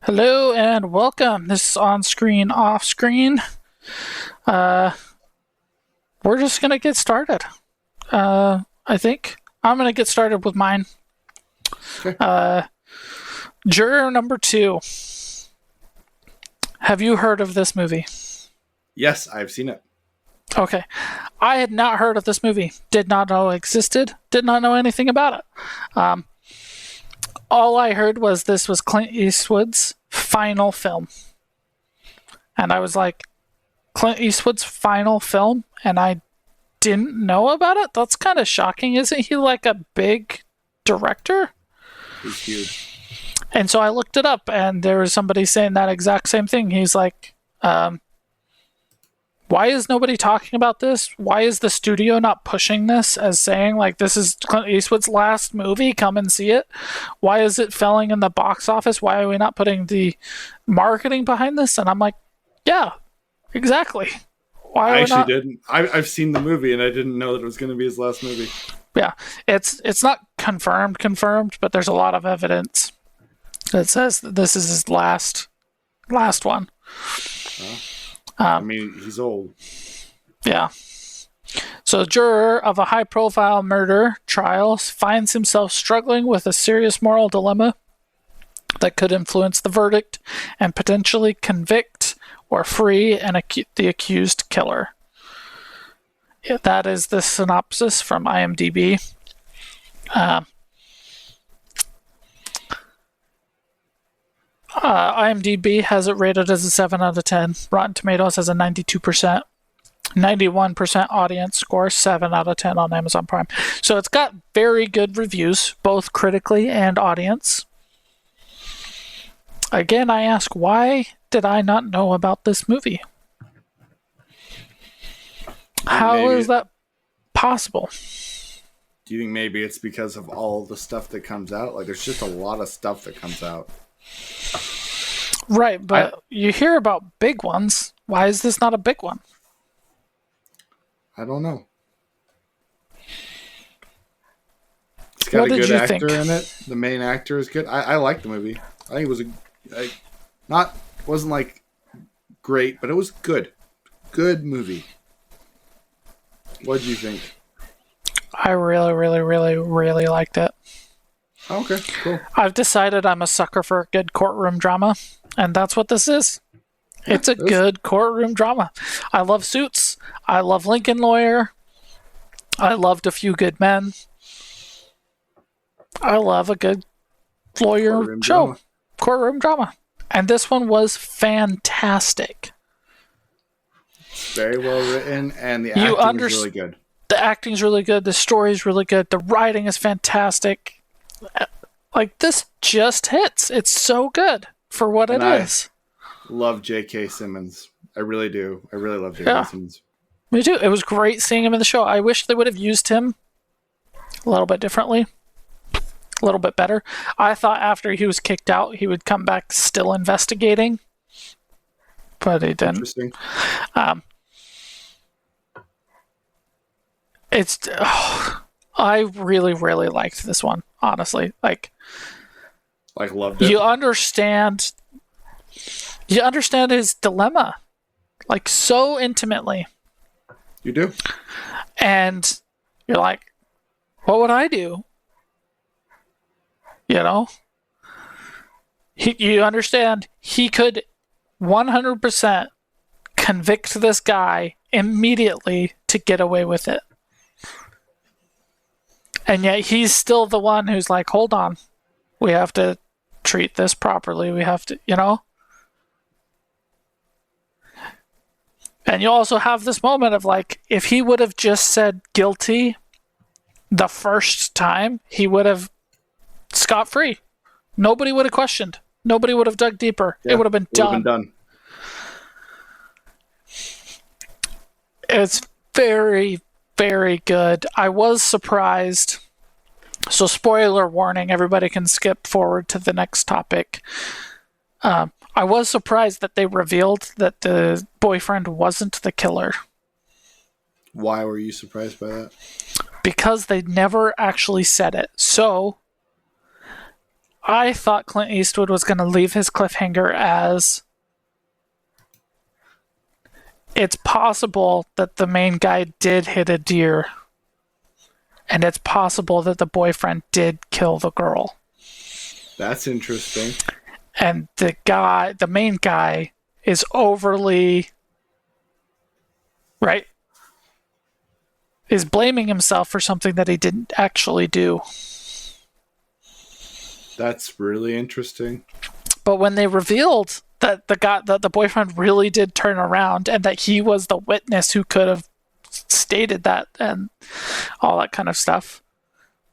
Hello and welcome. This is on screen, off screen. Uh, we're just gonna get started. I think I'm gonna get started with mine. Okay. Juror number 2. Have you heard of this movie? Yes, I've seen it. Okay, I had not heard of this movie. Did not know it existed. Did not know anything about it. All I heard was this was Clint Eastwood's final film, and I was like, Clint Eastwood's final film, and I didn't know about it? That's kind of shocking. Isn't he like a big director? He's huge. And so I looked it up, and there was somebody saying that exact same thing. He's like, why is nobody talking about this? Why is the studio not pushing this as saying, like, this is Clint Eastwood's last movie? Come and see it. Why is it failing in the box office? Why are we not putting the marketing behind this? And I'm like, yeah, exactly. Why I are we actually not? didn't. I've seen the movie and I didn't know that it was going to be his last movie. Yeah, it's not confirmed, but there's a lot of evidence that says that this is his last one. I mean, he's old. Yeah. So, a juror of a high-profile murder trial finds himself struggling with a serious moral dilemma that could influence the verdict and potentially convict or free the accused killer. Yeah, that is the synopsis from IMDb. IMDb has it rated as a 7 out of 10. Rotten Tomatoes has a 92%. 91% audience score, 7 out of 10 on Amazon Prime. So it's got very good reviews, both critically and audience. Again, I ask, why did I not know about this movie? How is that possible? Do you think maybe it's because of all the stuff that comes out? Like, there's just a lot of stuff that comes out. Right, but you hear about big ones. Why is this not a big one? I don't know. It's got What a did good you actor think? in it. The main actor is good. I like the movie. I think it was wasn't like great, but it was good. Good movie. What did you think? I really, really, really, really liked it. Oh, okay, cool. I've decided I'm a sucker for a good courtroom drama, and that's what this is. It's a good courtroom drama. I love Suits. I love Lincoln Lawyer. I loved A Few Good Men. I love a good lawyer Courtroom show. drama. Courtroom drama. And this one was fantastic. Very well written, and the acting is really good. The acting's really good. The story's really good. The writing is fantastic. Like, this just hits. It's so good for what it is. Love J.K. Simmons. I really do. I really love J.K. Simmons. Me too. It was great seeing him in the show. I wish they would have used him a little bit differently, a little bit better. I thought after he was kicked out, he would come back still investigating, but he didn't. Interesting. I really, really liked this one, honestly. Like Loved it. You understand his dilemma, like, so intimately. You do? And you're like, what would I do? You know? You understand he could 100% convict this guy immediately to get away with it. And yet he's still the one who's like, hold on, we have to treat this properly. We have to, And you also have this moment of, like, if he would have just said guilty the first time, he would have scot-free. Nobody would have questioned. Nobody would have dug deeper. Yeah, it would have been done. It's very, very good. I was surprised. So, spoiler warning, everybody can skip forward to the next topic. I was surprised that they revealed that the boyfriend wasn't the killer. Why were you surprised by that? Because they never actually said it. So, I thought Clint Eastwood was going to leave his cliffhanger as it's possible that the main guy did hit a deer, and it's possible that the boyfriend did kill the girl. That's interesting. And the main guy, is overly, right? Is blaming himself for something that he didn't actually do. That's really interesting. But when they revealed that the boyfriend really did turn around and that he was the witness who could have stated that and all that kind of stuff,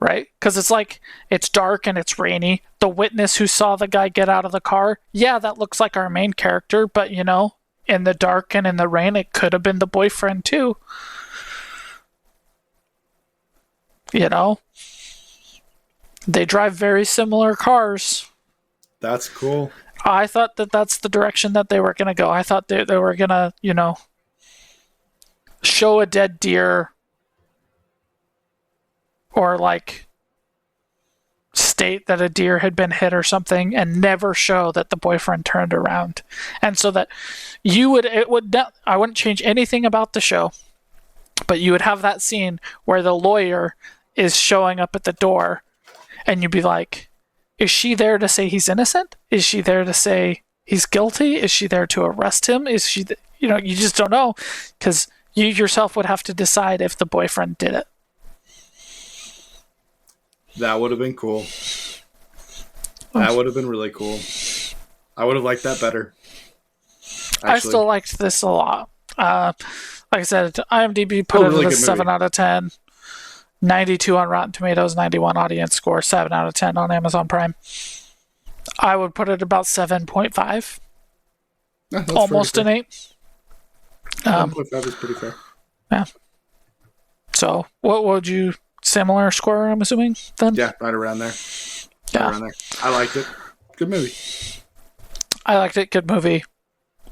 right? Because it's like, it's dark and it's rainy. The witness who saw the guy get out of the car, yeah, that looks like our main character, but you know, in the dark and in the rain, it could have been the boyfriend too. You know? They drive very similar cars. That's cool. I thought that that's the direction that they were going to go. I thought they were going to, you know, show a dead deer or like state that a deer had been hit or something and never show that the boyfriend turned around. And so that I wouldn't change anything about the show, but you would have that scene where the lawyer is showing up at the door and you'd be like, is she there to say he's innocent? Is she there to say he's guilty? Is she there to arrest him? Is she, you know, you just don't know, because you yourself would have to decide if the boyfriend did it. That would have been cool. That would have been really cool. I would have liked that better. Actually. I still liked this a lot. Like I said, IMDb put it really at a good 7 movie. out of 10. 92 on Rotten Tomatoes, 91 audience score, 7 out of 10 on Amazon Prime. I would put it about 7.5. Yeah, Almost an 8. 7.5 is pretty fair. Yeah. So, what would you... Similar score, I'm assuming, then? Yeah, right around there. Yeah. Right around there. I liked it. Good movie. I liked it. Good movie.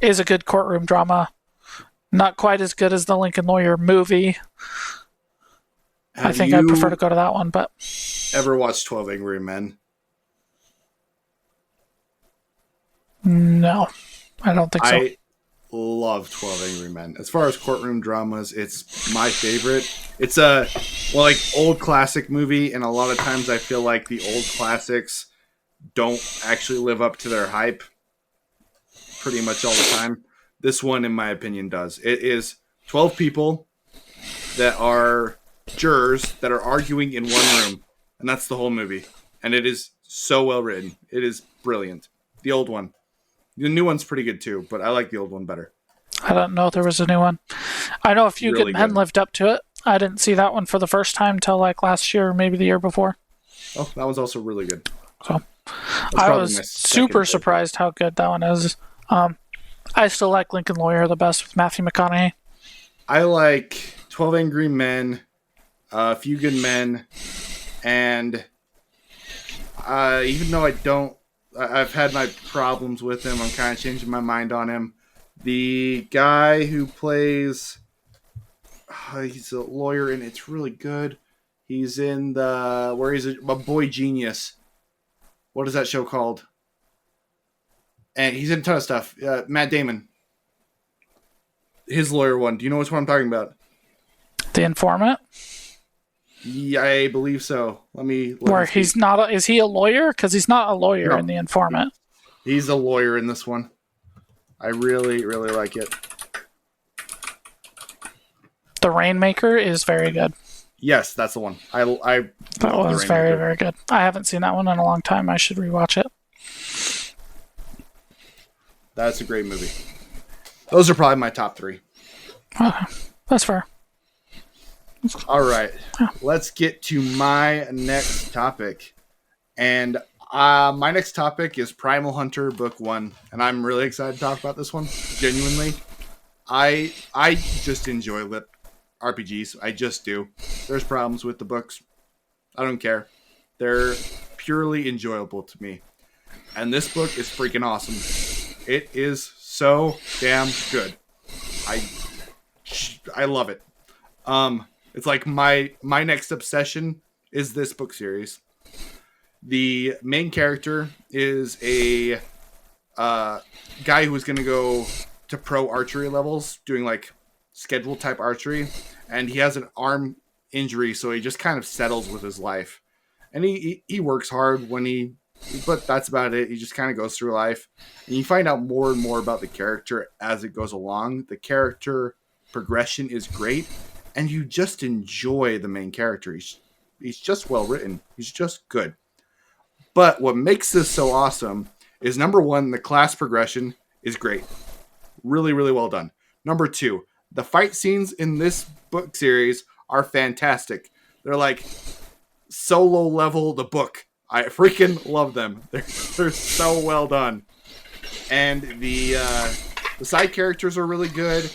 Is a good courtroom drama. Not quite as good as the Lincoln Lawyer movie. I think I'd prefer to go to that one, but... Ever watched 12 Angry Men? No, I don't think so. I love 12 Angry Men. As far as courtroom dramas, it's my favorite. It's a old classic movie, and a lot of times I feel like the old classics don't actually live up to their hype pretty much all the time. This one, in my opinion, does. It is 12 people that are jurors that are arguing in one room, and that's the whole movie. And it is so well written. It is brilliant. The old one. The new one's pretty good too, but I like the old one better. I don't know if there was a new one. I know A Few Really Good Men good. lived up to it. I didn't see that one for the first time till like last year or maybe the year before. Oh, that one's also really good. So That's I probably was my super second surprised how good that one is. I still like Lincoln Lawyer the best with Matthew McConaughey. I like 12 Angry Men, A Few Good Men, and even though I've had my problems with him, I'm kind of changing my mind on him. The guy who plays, he's a lawyer and it's really good. He's in where he's a boy genius. What is that show called? And he's in a ton of stuff. Matt Damon. His lawyer one. Do you know which one I'm talking about? The Informant? Yeah, I believe so. Where he's not... Is he a lawyer? Because he's not a lawyer No. in The Informant. He's a lawyer in this one. I really, really like it. The Rainmaker is very good. Yes, that's the one. I That love The was very, Rainmaker. very good. I haven't seen that one in a long time. I should rewatch it. That's a great movie. Those are probably my top 3. Okay. That's fair. All right. Let's get to my next topic. And my next topic is Primal Hunter Book 1. And I'm really excited to talk about this one. Genuinely. I just enjoy lit RPGs. I just do. There's problems with the books. I don't care. They're purely enjoyable to me. And this book is freaking awesome. It is so damn good. I love it. It's like my next obsession is this book series. The main character is a guy who was going to go to pro archery levels, doing like schedule type archery, and he has an arm injury, so he just kind of settles with his life. And he works hard but that's about it. He just kind of goes through life, and you find out more and more about the character as it goes along. The character progression is great, and you just enjoy the main character. He's just well written. He's just good. But what makes this so awesome is, number one, the class progression is great. Really, really well done. Number two, the fight scenes in this book series are fantastic. They're like solo level the book. I freaking love them. They're so well done. And the side characters are really good.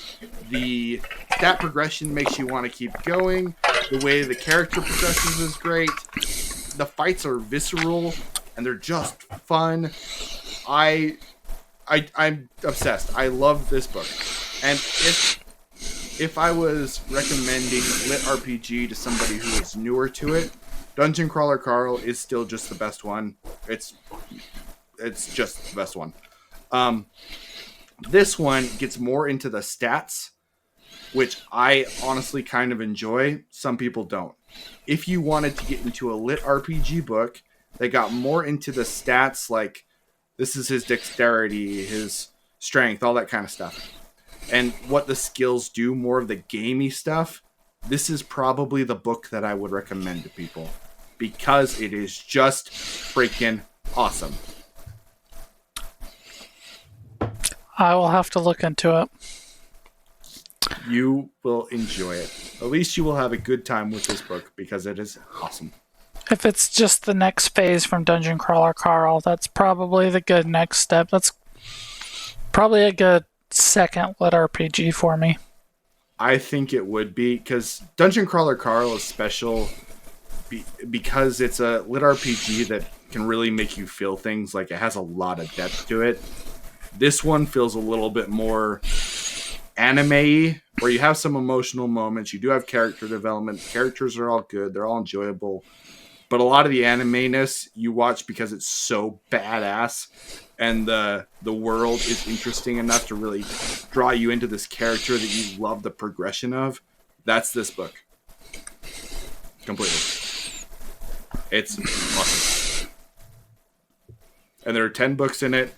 The stat progression makes you want to keep going. The way the character progresses is great. The fights are visceral and they're just fun. I'm obsessed. I love this book. And if I was recommending lit RPG to somebody who is newer to it, Dungeon Crawler Carl is still just the best one. It's just the best one. This one gets more into the stats, which I honestly kind of enjoy. Some people don't. If you wanted to get into a lit RPG book that got more into the stats, like this is his dexterity, his strength, all that kind of stuff, and what the skills do, more of the gamey stuff, this is probably the book that I would recommend to people because it is just freaking awesome. I will have to look into it. You will enjoy it. At least you will have a good time with this book because it is awesome. If it's just the next phase from Dungeon Crawler Carl, that's probably the good next step. That's probably a good second lit RPG for me. I think it would be, because Dungeon Crawler Carl is special because it's a lit RPG that can really make you feel things. Like, it has a lot of depth to it. This one feels a little bit more anime-y, where you have some emotional moments. You do have character development. The characters are all good. They're all enjoyable. But a lot of the anime-ness you watch because it's so badass, and the world is interesting enough to really draw you into this character that you love the progression of. That's this book. Completely. It's awesome. And there are 10 books in it,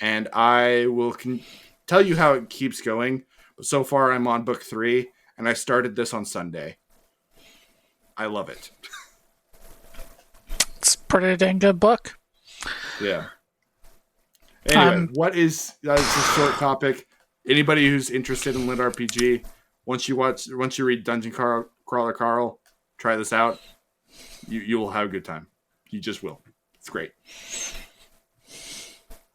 and I will tell you how it keeps going. But so far, I'm on book 3, and I started this on Sunday. I love it. It's a pretty dang good book. Yeah. Anyway, that is a short topic. Anybody who's interested in lit RPG, once you read Dungeon Crawler Carl, try this out. You will have a good time. You just will. It's great.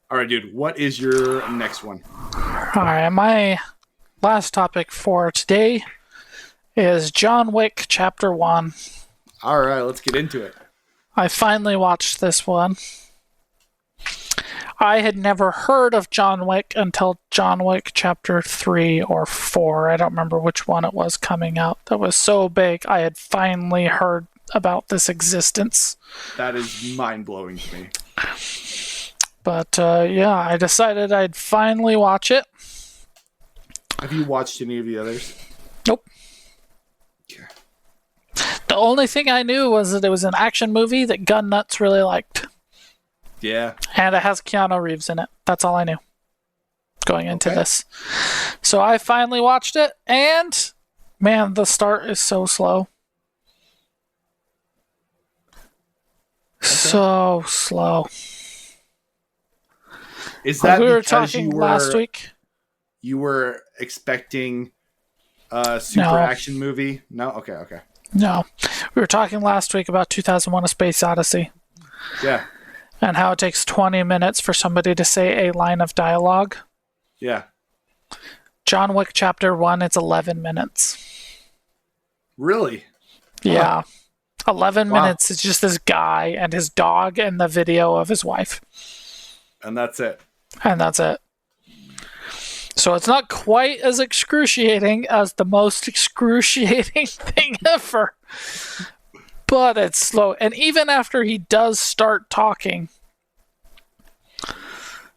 All right, dude. What is your next one? All right, my last topic for today is John Wick Chapter 1. All right, let's get into it. I finally watched this one. I had never heard of John Wick until John Wick Chapter 3 or 4. I don't remember which one it was coming out. That was so big, I had finally heard about this existence. That is mind-blowing to me. But, yeah, I decided I'd finally watch it. Have you watched any of the others? Nope. Okay. The only thing I knew was that it was an action movie that Gun Nuts really liked. Yeah. And it has Keanu Reeves in it. That's all I knew going into this. So I finally watched it, and man, the start is so slow. Okay. So slow. Is that we were because talking last week? You were expecting a super action movie? No? Okay. No. We were talking last week about 2001: A Space Odyssey. Yeah. And how it takes 20 minutes for somebody to say a line of dialogue. Yeah. John Wick Chapter 1, it's 11 minutes. Really? Yeah. 11 minutes is just this guy and his dog and the video of his wife. And that's it. So it's not quite as excruciating as the most excruciating thing ever. but it's slow. And even after he does start talking,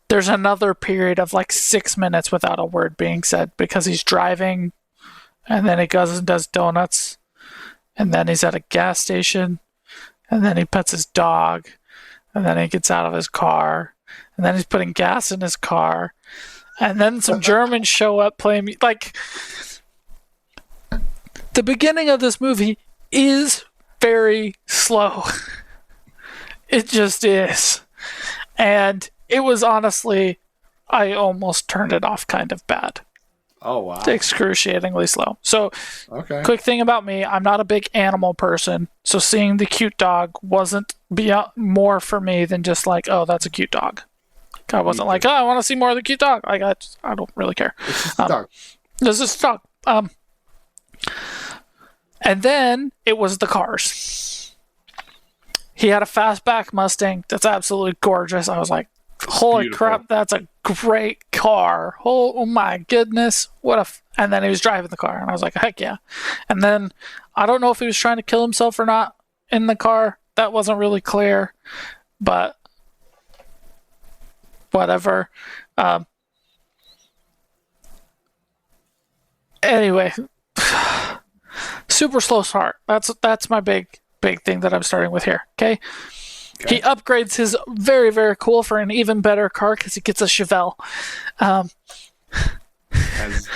there's another period of like 6 minutes without a word being said because he's driving, and then he goes and does donuts, and then he's at a gas station, and then he pets his dog, and then he gets out of his car, and then he's putting gas in his car, and then some Germans show up playing. Like, the beginning of this movie is very slow. It just is. And it was honestly, I almost turned it off kind of bad. Oh, wow. Excruciatingly slow. So, Okay. quick thing about me, I'm not a big animal person. So seeing the cute dog wasn't more for me than just like, oh, that's a cute dog. I wasn't like, oh, I want to see more of the cute dog. Like, I don't really care. It's just a dog. This is a dog. And then it was the cars. He had a fastback Mustang that's absolutely gorgeous. I was like, holy beautiful. crap, that's a great car. Oh my goodness. And then he was driving the car, and I was like, heck yeah. And then I don't know if he was trying to kill himself or not in the car. That wasn't really clear, but whatever. Anyway, super slow start. That's my big thing that I'm starting with here. Okay. He upgrades his very, very cool for an even better car because he gets a Chevelle. That's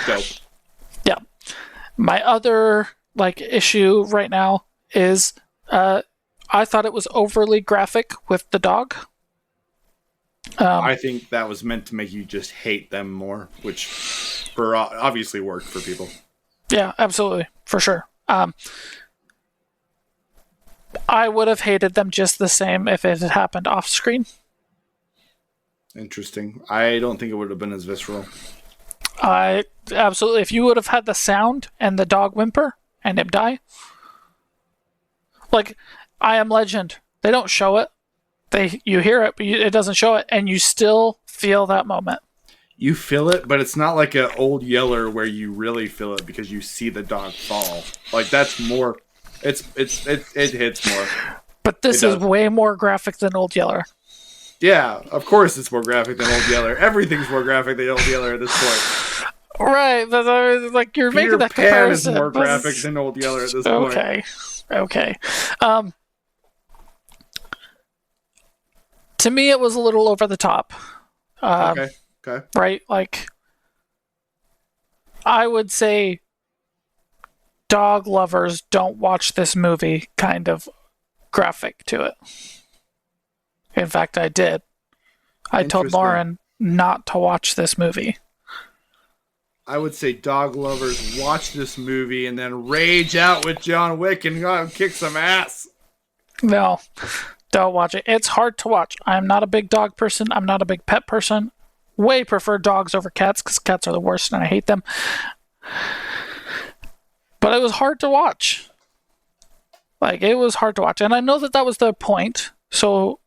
dope. Yeah. My other issue right now is I thought it was overly graphic with the dog. I think that was meant to make you just hate them more, which obviously worked for people. Yeah, absolutely. For sure. I would have hated them just the same if it had happened off screen. Interesting. I don't think it would have been as visceral. Absolutely. If you would have had the sound and the dog whimper and him die. Like, I Am Legend. They don't show it. You hear it, but it doesn't show it, and you still feel that moment. You feel it, but it's not like an Old Yeller where you really feel it because you see the dog fall. Like, that's more. It hits more. But this is way more graphic than Old Yeller. Yeah, of course it's more graphic than Old Yeller. Everything's more graphic than Old Yeller at this point. Right, but like you're Peter making that Pan comparison. is more graphic than Old Yeller at this point. Okay. To me, it was a little over the top. Okay. Right, like I would say, dog lovers don't watch this movie. Kind of graphic to it. In fact, I did. I told Lauren not to watch this movie. I would say dog lovers watch this movie and then rage out with John Wick and go and kick some ass. No, don't watch it. It's hard to watch. I'm not a big dog person. I'm not a big pet person. Way prefer dogs over cats because cats are the worst and I hate them. But it was hard to watch. Like, it was hard to watch. And I know that was the point. So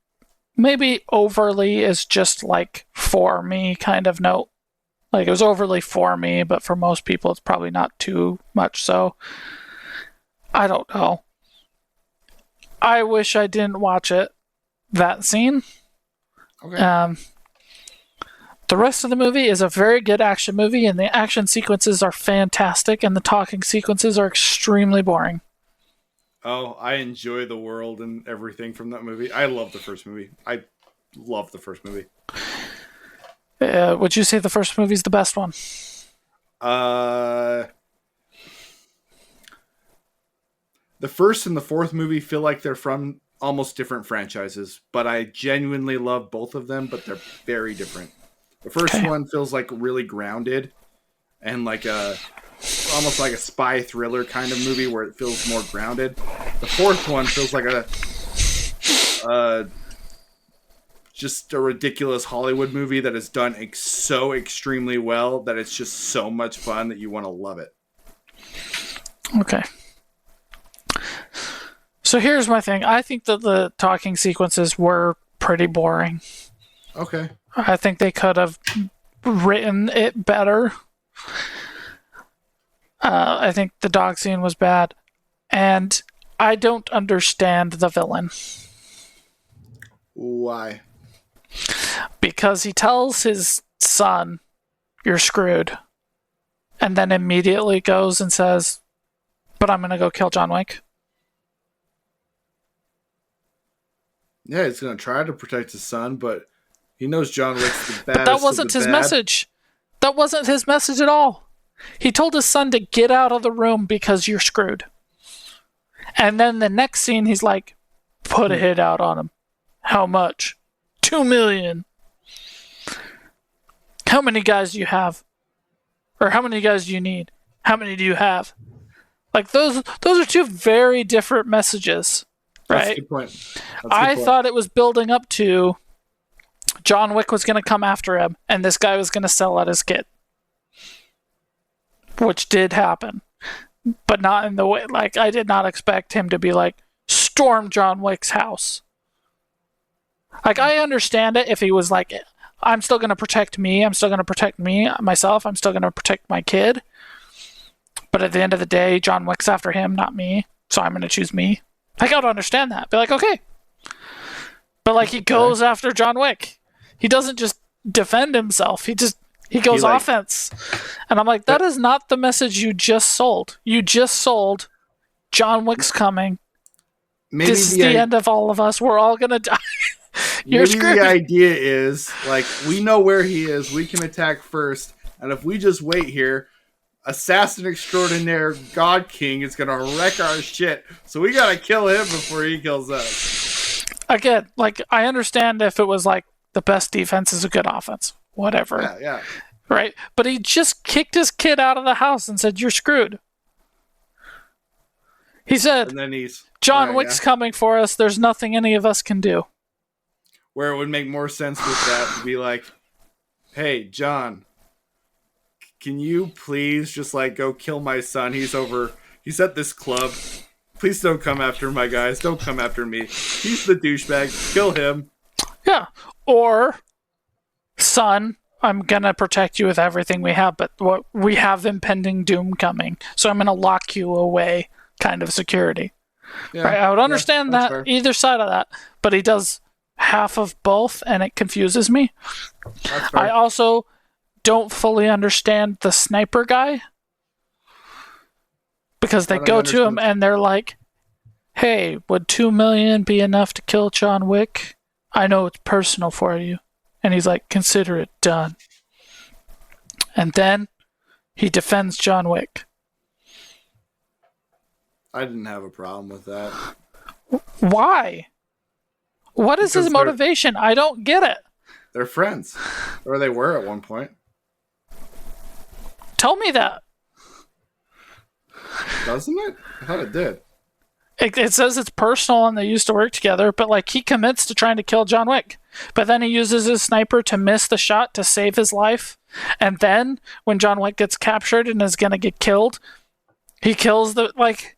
maybe overly is just like for me kind of note. Like, it was overly for me, but for most people, it's probably not too much. So, I don't know. I wish I didn't watch it. That scene. Okay. The rest of the movie is a very good action movie, and the action sequences are fantastic, and the talking sequences are extremely boring. Oh, I enjoy the world and everything from that movie. I love the first movie. Would you say the first movie is the best one? The first and the fourth movie feel like they're from almost different franchises, but I genuinely love both of them, but they're very different. The first one feels like really grounded and like almost like a spy thriller kind of movie where it feels more grounded. The fourth one feels like just a ridiculous Hollywood movie that is done so extremely well that it's just so much fun that you want to love it. Okay. So here's my thing. I think that the talking sequences were pretty boring. Okay. I think they could have written it better. I think the dog scene was bad. And I don't understand the villain. Why? Because he tells his son, "You're screwed," and then immediately goes and says, "But I'm going to go kill John Wick." Yeah, he's gonna try to protect his son, but he knows John Wick's the baddest. But that wasn't his message. That wasn't his message at all. He told his son to get out of the room because you're screwed. And then the next scene, he's like, "Put a hit out on him." How much? 2 million. How many guys do you have? Or how many guys do you need? How many do you have? Like those are two very different messages, right? That's a good point. I thought it was building up to John Wick was going to come after him and this guy was going to sell out his kid. Which did happen. But not in the way, like, I did not expect him to be like, storm John Wick's house. Like, I understand it if he was like, I'm still going to protect me, myself, I'm still going to protect my kid. But at the end of the day, John Wick's after him, not me, so I'm going to choose me. I gotta understand that. Be like, okay. But, like, he goes after John Wick. He doesn't just defend himself, he goes offense. And I'm like, that is not the message you just sold. You just sold John Wick's coming. Maybe this is the end of all of us. We're all going to die. You're maybe screwed. The idea is, like, we know where he is. We can attack first. And if we just wait here, Assassin Extraordinaire God King is going to wreck our shit. So we got to kill him before he kills us. Again, like, I understand if it was like the best defense is a good offense. Whatever. Yeah. Right? But he just kicked his kid out of the house and said, "You're screwed." He said, and then John Wick's coming for us. There's nothing any of us can do. Where it would make more sense with that to be like, "Hey, John, can you please just like go kill my son? He's at this club. Please don't come after my guys. Don't come after me. He's the douchebag. Kill him." Yeah. Or, "Son, I'm going to protect you with everything we have, but we have impending doom coming. So I'm going to lock you away," kind of security. Yeah, right? I would understand that, fair. Either side of that. But he does half of both, and it confuses me. I also don't fully understand the sniper guy. Because they go to him and they're like, "Hey, would 2 million be enough to kill John Wick? I know it's personal for you." And he's like, "Consider it done." And then he defends John Wick. I didn't have a problem with that. Why? What is his motivation? I don't get it. They're friends. Or they were at one point. Tell me that. Doesn't it? I thought it did. It says it's personal and they used to work together, but like he commits to trying to kill John Wick. But then he uses his sniper to miss the shot to save his life. And then when John Wick gets captured and is going to get killed, he kills the, like...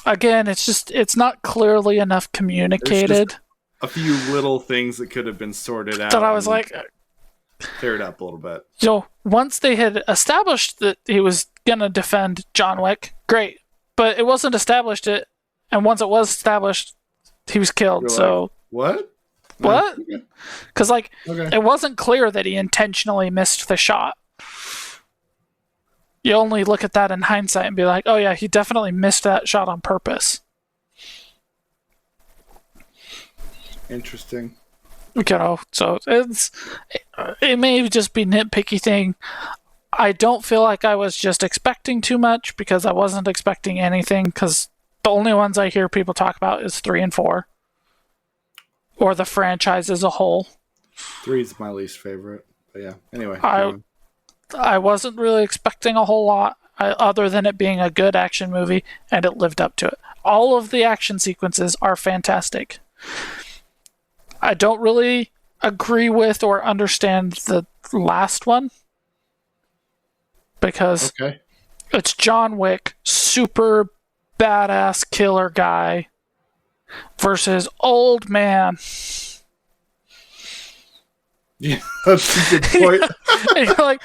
Again, it's not clearly enough communicated. A few little things that could have been sorted out. That I was like... Cleared up a little bit. So once they had established that he was going to defend John Wick, great. But it wasn't established it, and once it was established, he was killed. You're so like, what? What? Because it wasn't clear that he intentionally missed the shot. You only look at that in hindsight and be like, "Oh yeah, he definitely missed that shot on purpose." Interesting. So it may just be nitpicky thing. I don't feel like I was just expecting too much because I wasn't expecting anything, because the only ones I hear people talk about is 3 and 4. Or the franchise as a whole. 3 is my least favorite. But yeah, anyway. I wasn't really expecting a whole lot other than it being a good action movie, and it lived up to it. All of the action sequences are fantastic. I don't really agree with or understand the last one. Because it's John Wick, super badass killer guy, versus old man Yeah, that's a good point. And you're like,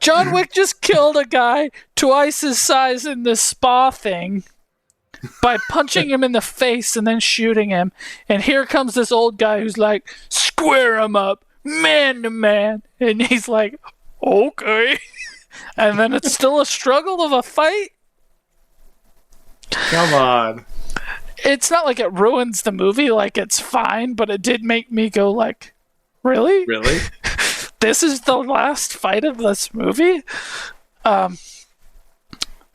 John Wick just killed a guy twice his size in this spa thing by punching him in the face and then shooting him. And here comes this old guy who's like, square him up, man to man. And he's like, okay. And then it's still a struggle of a fight. Come on. It's not like it ruins the movie, like it's fine, but it did make me go like, really? Really? This is the last fight of this movie? And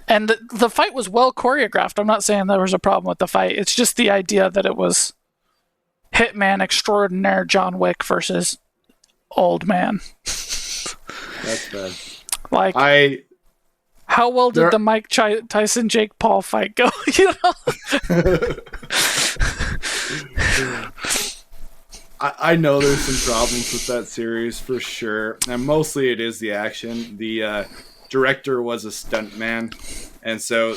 the fight was well choreographed. I'm not saying there was a problem with the fight. It's just the idea that it was Hitman Extraordinaire John Wick versus Old Man. That's bad. Like, how well did the Mike Tyson Jake Paul fight go? You know? I know there's some problems with that series for sure, and mostly it is the action. The director was a stuntman, and so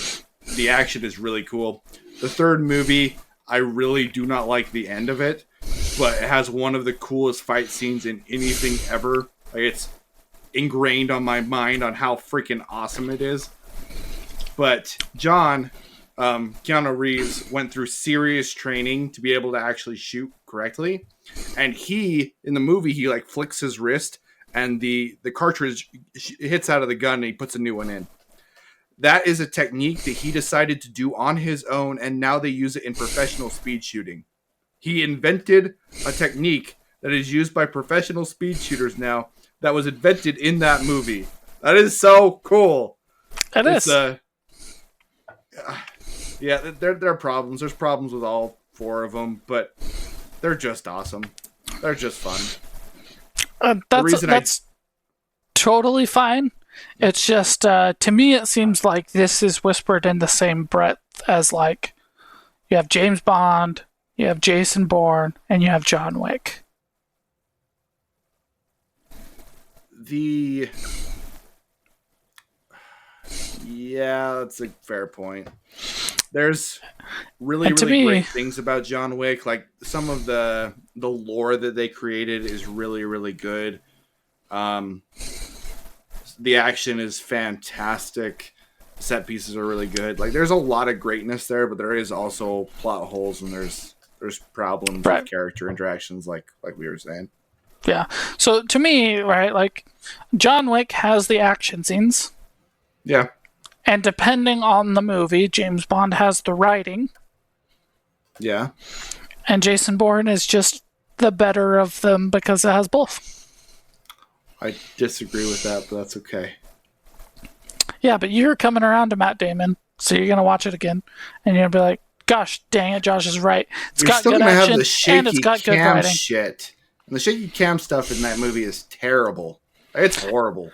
the action is really cool. The third movie, I really do not like the end of it, but it has one of the coolest fight scenes in anything ever. Like, it's ingrained on my mind on how freaking awesome it is. But Keanu Reeves went through serious training to be able to actually shoot correctly. And in the movie, he like flicks his wrist and the cartridge hits out of the gun and he puts a new one in. That is a technique that he decided to do on his own, and now they use it in professional speed shooting. He invented a technique that is used by professional speed shooters now that was invented in that movie. That is so cool. It is. Yeah, there are problems. There's problems with all four of them, but they're just awesome. They're just fun. That's totally fine. It's just, to me, it seems like this is whispered in the same breath as, like, you have James Bond, you have Jason Bourne, and you have John Wick. Yeah, that's a fair point. There's really great things about John Wick. Like, some of the lore that they created is really, really good. The action is fantastic. Set pieces are really good. Like, there's a lot of greatness there, but there is also plot holes and there's problems with character interactions, like we were saying. Yeah. So to me, right, like, John Wick has the action scenes. Yeah. And depending on the movie, James Bond has the writing. Yeah. And Jason Bourne is just the better of them because it has both. I disagree with that, but that's okay. Yeah, but you're coming around to Matt Damon, so you're going to watch it again, and you're going to be like, gosh, dang it, Josh is right. You're got good action, and it's got good writing. Shit. And the shaky cam stuff in that movie is terrible. It's horrible.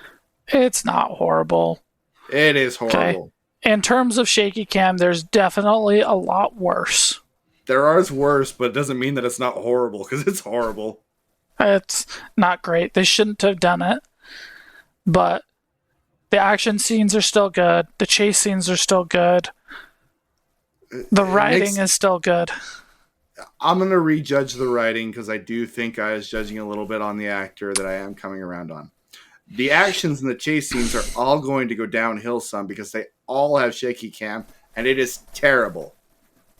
It's not horrible. It is horrible. Okay. In terms of shaky cam, there's definitely a lot worse. There are worse, but it doesn't mean that it's not horrible, because it's horrible. It's not great. They shouldn't have done it. But the action scenes are still good. The chase scenes are still good. The writing is still good. I'm going to rejudge the writing because I do think I was judging a little bit on the actor that I am coming around on. The actions and the chase scenes are all going to go downhill some because they all have shaky cam, and it is terrible.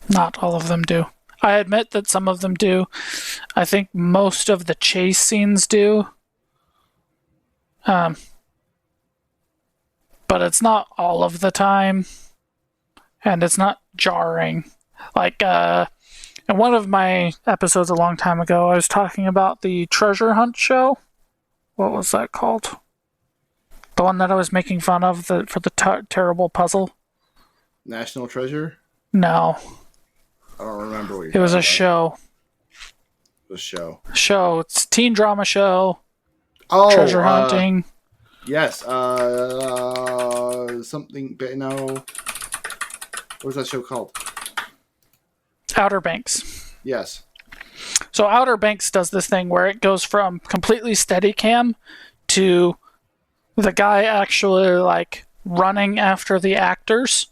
Not all of them do. I admit that some of them do. I think most of the chase scenes do. But it's not all of the time. And it's not jarring. Like, in one of my episodes a long time ago, I was talking about the treasure hunt show. What was that called? The one that I was making fun of for the terrible puzzle? National Treasure? No. I don't remember what you're It was a show. The show. It's a teen drama show. Oh, treasure hunting. Yes. Something. No. What was that show called? Outer Banks. Yes. So Outer Banks does this thing where it goes from completely steady cam to the guy actually like running after the actors.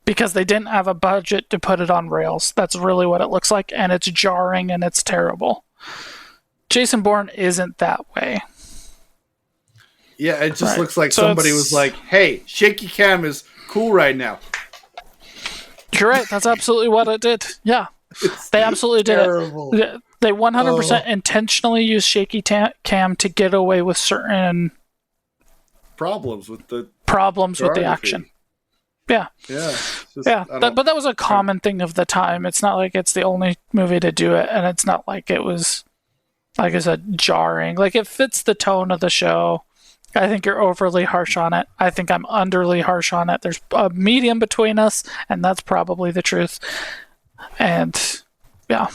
Because they didn't have a budget to put it on rails. That's really what it looks like, and it's jarring and it's terrible. Jason Bourne isn't that way. Yeah, it just Right. looks like So somebody it's- was like, "Hey, shaky cam is cool right now." You're right. That's absolutely what it did. Yeah, It's they absolutely terrible. did it. They 100% Oh. intentionally used shaky cam to get away with certain Problems with the problems with the choreography. action. Yeah. Yeah, it's just, Yeah, I don't- but that was a common thing of the time. It's not like it's the only movie to do it, and it's not like it was, like I said, jarring. Like, it fits the tone of the show. I think you're overly harsh on it. I think I'm underly harsh on it. There's a medium between us, and that's probably the truth. And, yeah.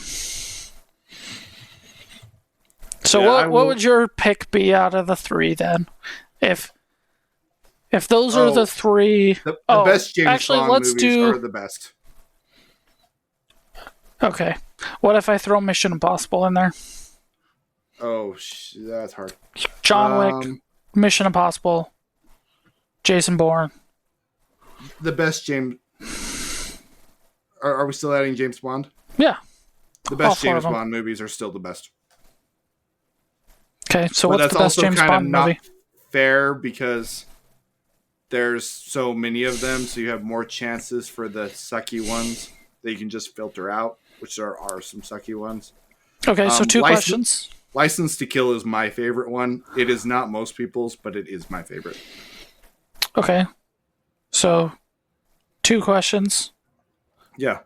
So Yeah, what would your pick be out of the three, then? If those are the three... the best James Bond let's movies do... are the best. Okay. What if I throw Mission Impossible in there? Oh, that's hard. John Wick, Mission Impossible, Jason Bourne. The best James. Are we still adding James Bond? Yeah. The All best four James of them. Bond movies are still the best. Okay, so But what's that's the best also James kind Bond of not movie? fair because there's so many of them, so you have more chances for the sucky ones that you can just filter out, which there are some sucky ones. Okay, so two questions. License to Kill is my favorite one. It is not most people's, but it is my favorite. Okay, so two questions. Yeah.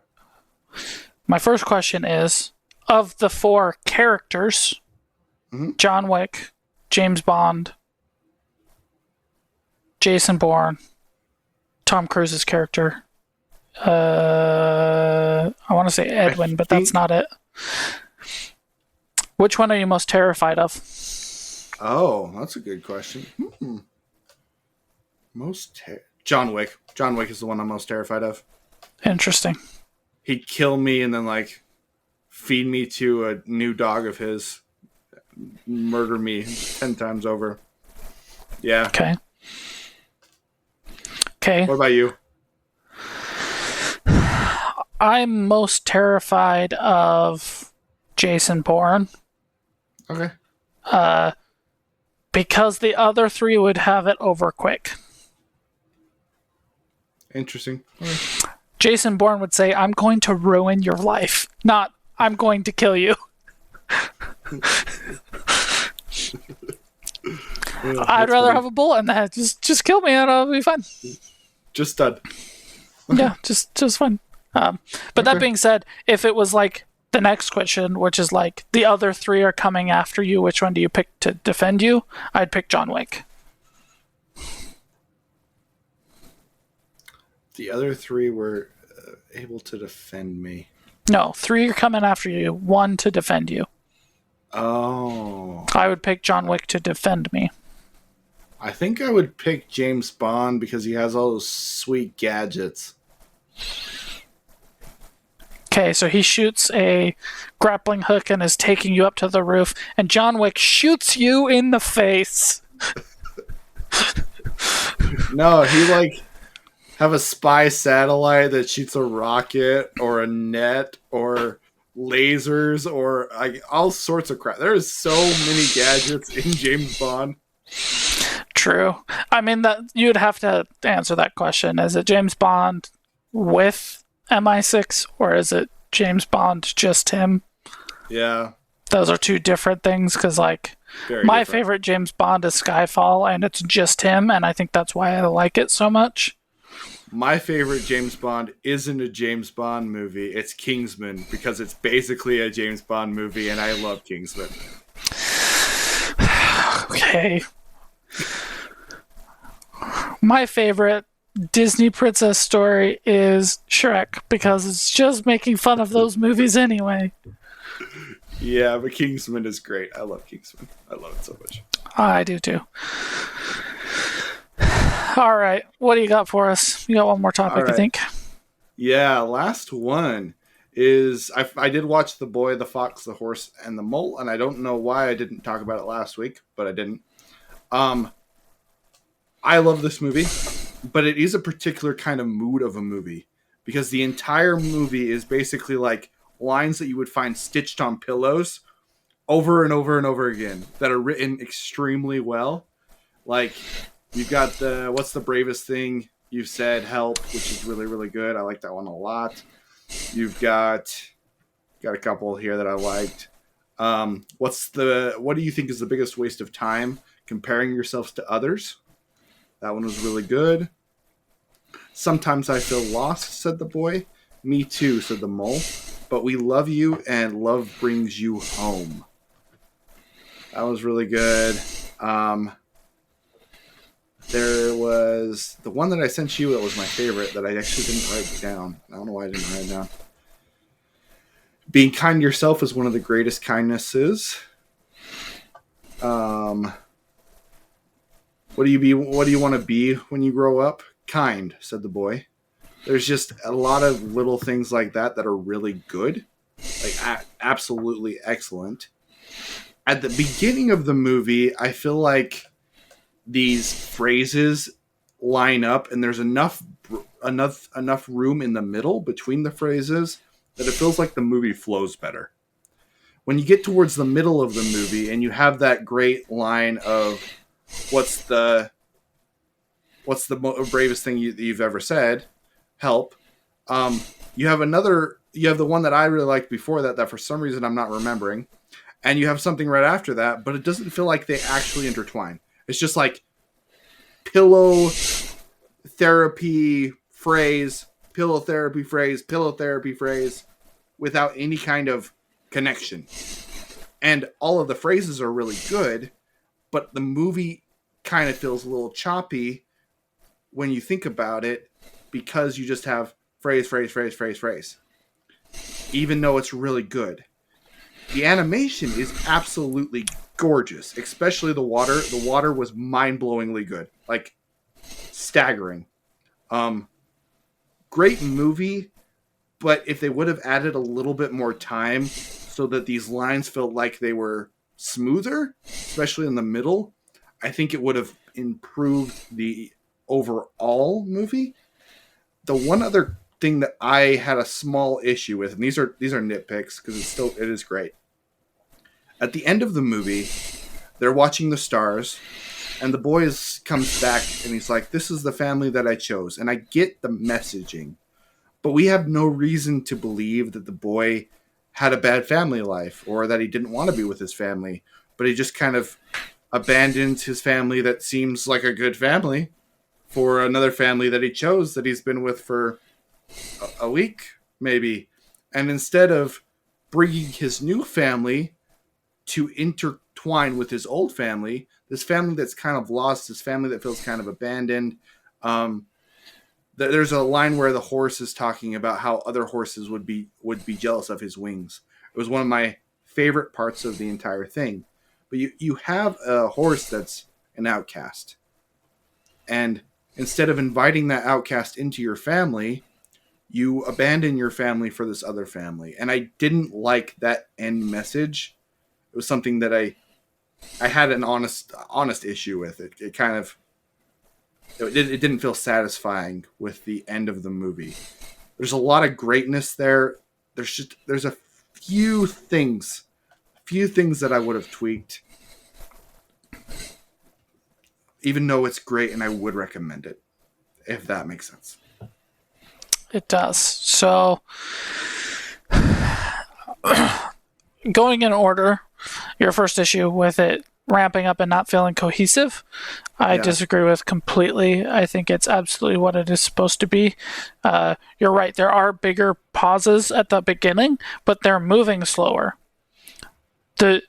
My first question is, of the four characters, John Wick, James Bond, Jason Bourne, Tom Cruise's character, I want to say Edwin, but that's not it. Which one are you most terrified of? Oh, that's a good question. John Wick. John Wick is the one I'm most terrified of. Interesting. He'd kill me and then like feed me to a new dog of his, murder me 10 times over. Yeah. Okay. What about you? I'm most terrified of Jason Bourne. Okay. Because the other three would have it over quick. Interesting. Jason Bourne would say, "I'm going to ruin your life," not "I'm going to kill you." I'd rather have a bullet in the head. Just kill me and I'll be fine. Just done. Yeah, just fine. But that being said, if it was like the next question, which is like the other three are coming after you, which one do you pick to defend you? I'd pick John Wick. The other three were able to defend me. No, three are coming after you, one to defend you. Oh. I would pick John Wick to defend me. I think I would pick James Bond because he has all those sweet gadgets. Okay, so he shoots a grappling hook and is taking you up to the roof, and John Wick shoots you in the face. No, he like have a spy satellite that shoots a rocket or a net or lasers or like all sorts of crap. There's so many gadgets in James Bond. True. I mean, that you'd have to answer that question. Is it James Bond with MI6 or is it James Bond just him? Yeah. Those are two different things because, like, Very my different. favorite James Bond is Skyfall, and it's just him, and I think that's why I like it so much. My favorite James Bond isn't a James Bond movie. It's Kingsman because it's basically a James Bond movie, and I love Kingsman. Okay. My favorite Disney princess story is Shrek because it's just making fun of those movies anyway. Yeah, but Kingsman is great. I love Kingsman. I love it so much. I do too. All right, what do you got for us? You got one more topic, right. I think. Yeah, last one is I did watch The Boy, the Fox, the Horse, and the Mole, and I don't know why I didn't talk about it last week, but I didn't. I love this movie, but it is a particular kind of mood of a movie because the entire movie is basically like lines that you would find stitched on pillows over and over and over again that are written extremely well. Like, you've got the what's the bravest thing you've said, help, which is really, really good. I like that one a lot. You've got a couple here that I liked. What do you think is the biggest waste of time? Comparing yourselves to others. That one was really good. Sometimes I feel lost, said the boy. Me too, said the mole. But we love you and love brings you home. That was really good. There was the one that I sent you that was my favorite that I actually didn't write down. I don't know why I didn't write it down. Being kind to yourself is one of the greatest kindnesses. What do you want to be when you grow up? Kind, said the boy. There's just a lot of little things like that that are really good. Like, absolutely excellent. At the beginning of the movie, I feel like these phrases line up and there's enough room in the middle between the phrases that it feels like the movie flows better. When you get towards the middle of the movie and you have that great line of what's the bravest thing you've ever said, help, you have the one that I really liked before that for some reason I'm not remembering, and you have something right after that, but it doesn't feel like they actually intertwine. It's just like pillow therapy phrase, pillow therapy phrase, pillow therapy phrase, without any kind of connection. And all of the phrases are really good, but the movie kind of feels a little choppy when you think about it because you just have phrase, phrase, phrase, phrase, phrase. Even though it's really good. The animation is absolutely gorgeous, especially the water. The water was mind-blowingly good. Like, staggering. Great movie, but if they would have added a little bit more time so that these lines felt like they were smoother, especially in the middle, I think it would have improved the overall movie. The one other thing that I had a small issue with, and these are nitpicks because it is great. At the end of the movie, they're watching the stars, and the boy comes back and he's like, "This is the family that I chose." And I get the messaging, but we have no reason to believe that the boy had a bad family life or that he didn't want to be with his family, but he just kind of abandoned his family that seems like a good family for another family that he chose that he's been with for a week, maybe. And instead of bringing his new family to intertwine with his old family, this family that's kind of lost, this family that feels kind of abandoned. There's a line where the horse is talking about how other horses would be jealous of his wings. It was one of my favorite parts of the entire thing. But you have a horse that's an outcast. And instead of inviting that outcast into your family, you abandon your family for this other family. And I didn't like that end message. It was something that I had an honest issue with. It kind of it didn't feel satisfying with the end of the movie. There's a lot of greatness there. There's a few things that I would have tweaked, even though it's great and I would recommend it, if that makes sense. It does. So, going in order, your first issue with it ramping up and not feeling cohesive, I disagree with completely. I think it's absolutely what it is supposed to be. You're right. There are bigger pauses at the beginning, but they're moving slower. They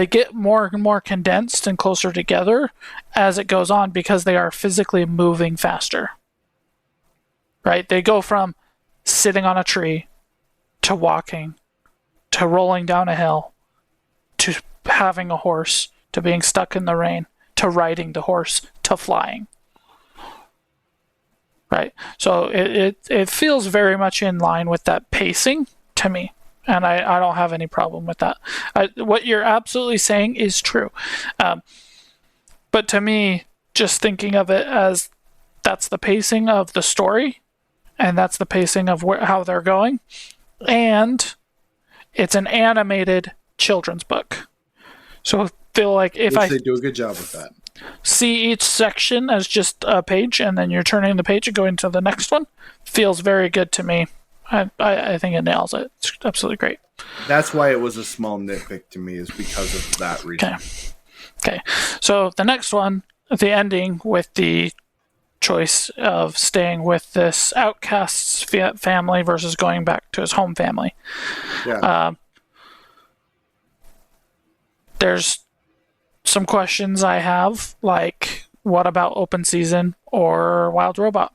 get more and more condensed and closer together as it goes on because they are physically moving faster. Right? They go from sitting on a tree to walking to rolling down a hill to having a horse to being stuck in the rain to riding the horse to flying. Right? So it feels very much in line with that pacing to me. And I don't have any problem with that. What you're absolutely saying is true. But to me, just thinking of it as that's the pacing of the story, and that's the pacing of how they're going, and it's an animated children's book. So I feel like if Which I they do a good job with that. see each section as just a page and then you're turning the page and going to the next one, feels very good to me. I think it nails it. It's absolutely great. That's why it was a small nitpick to me, is because of that reason. Okay. So the next one, the ending with the choice of staying with this outcast's family versus going back to his home family. Yeah. There's some questions I have, like what about Open Season or Wild Robot?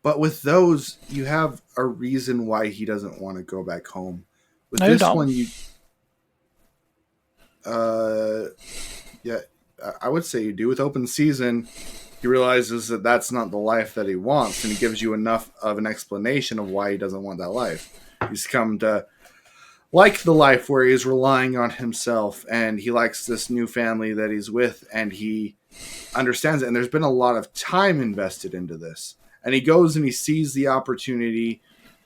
But with those, you have a reason why he doesn't want to go back home. With No, you this don't. one, yeah, I would say you do. With Open Season, he realizes that that's not the life that he wants, and he gives you enough of an explanation of why he doesn't want that life. He's come to like the life where he's relying on himself, and he likes this new family that he's with, and he understands it. And there's been a lot of time invested into this. And he goes and he sees the opportunity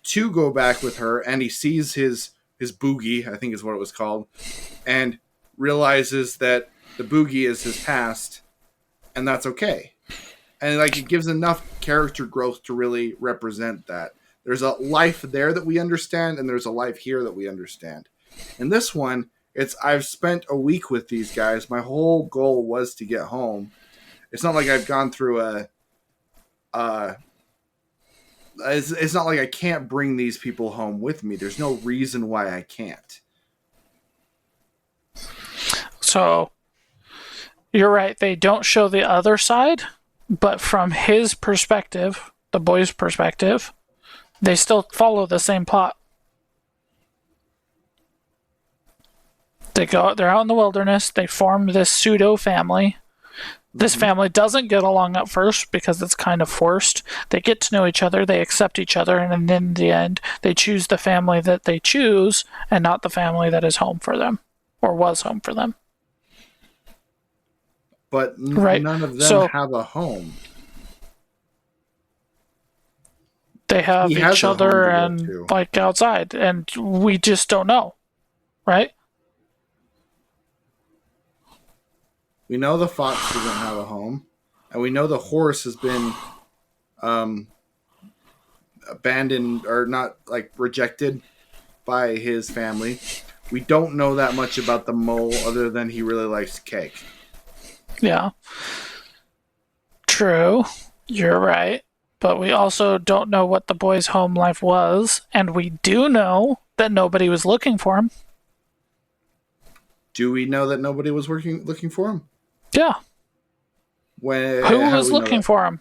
to go back with her, and he sees his boogie, I think is what it was called, and realizes that the boogie is his past, and that's okay. And like, it gives enough character growth to really represent that. There's a life there that we understand, and there's a life here that we understand. In this one, it's I've spent a week with these guys. My whole goal was to get home. It's not like I've gone through it's not like I can't bring these people home with me. There's no reason why I can't. So you're right, they don't show the other side, but from his perspective, the boy's perspective, they still follow the same plot. They're out in the wilderness, they form this pseudo family. This family doesn't get along at first because it's kind of forced. They get to know each other, they accept each other, and then in the end, they choose the family that they choose and not the family that is home for them or was home for them. But Right. none of them So have a home. they have He has each a home other to go and to. like outside, and we just don't know, right? We know the fox doesn't have a home, and we know the horse has been abandoned, or not, like, rejected by his family. We don't know that much about the mole other than he really likes cake. Yeah. True. You're right. But we also don't know what the boy's home life was, and we do know that nobody was looking for him. Do we know that nobody was looking for him? Yeah. Who How was do we know looking that? for him?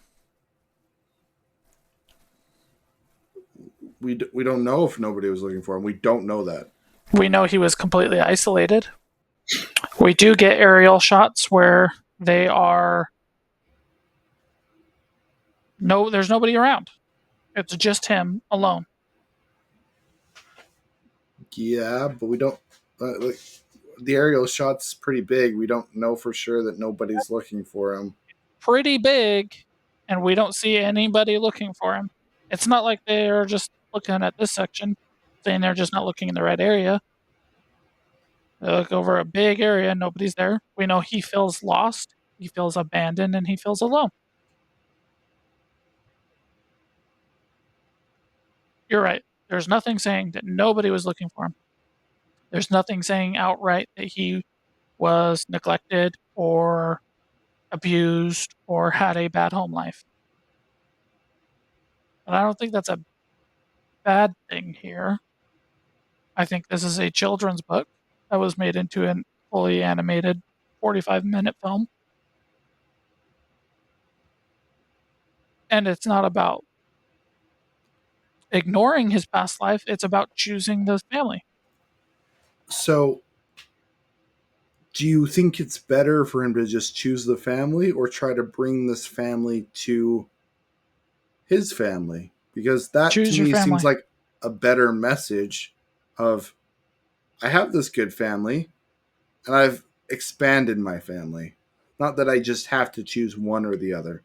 We don't know if nobody was looking for him. We don't know that. We know he was completely isolated. We do get aerial shots where they are there's nobody around. It's just him alone. Yeah, but we don't. Like, the aerial shot's pretty big. We don't know for sure that nobody's looking for him. Pretty big, and we don't see anybody looking for him. It's not like they're just looking at this section, saying they're just not looking in the right area. They look over a big area, nobody's there. We know he feels lost, he feels abandoned, and he feels alone. You're right. There's nothing saying that nobody was looking for him. There's nothing saying outright that he was neglected or abused or had a bad home life. But I don't think that's a bad thing here. I think this is a children's book that was made into a fully animated 45-minute film. And it's not about ignoring his past life, it's about choosing this family. So, do you think it's better for him to just choose the family, or try to bring this family to his family? Because that to Choose your me seems family. like a better message of, I have this good family and I've expanded my family. Not that I just have to choose one or the other.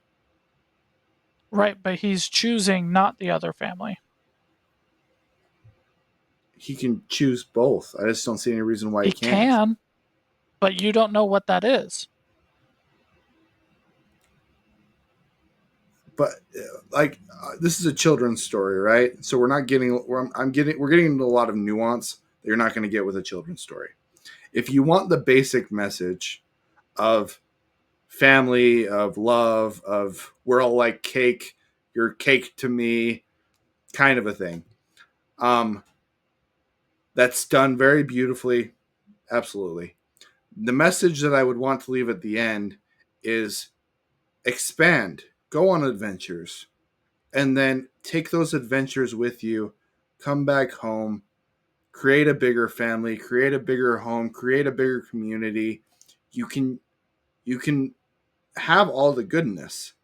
Right, but he's choosing not the other family. he can choose both. I just don't see any reason why he He can't. can, but you don't know what that is. But this is a children's story, right? So we're not getting. We're getting into a lot of nuance that you're not going to get with a children's story. If you want the basic message of family, of love, of we're all like cake, you're cake to me, kind of a thing. Um, that's done very beautifully. Absolutely. The message that I would want to leave at the end is expand, go on adventures, and then take those adventures with you, come back home, create a bigger family, create a bigger home, create a bigger community. You can have all the goodness.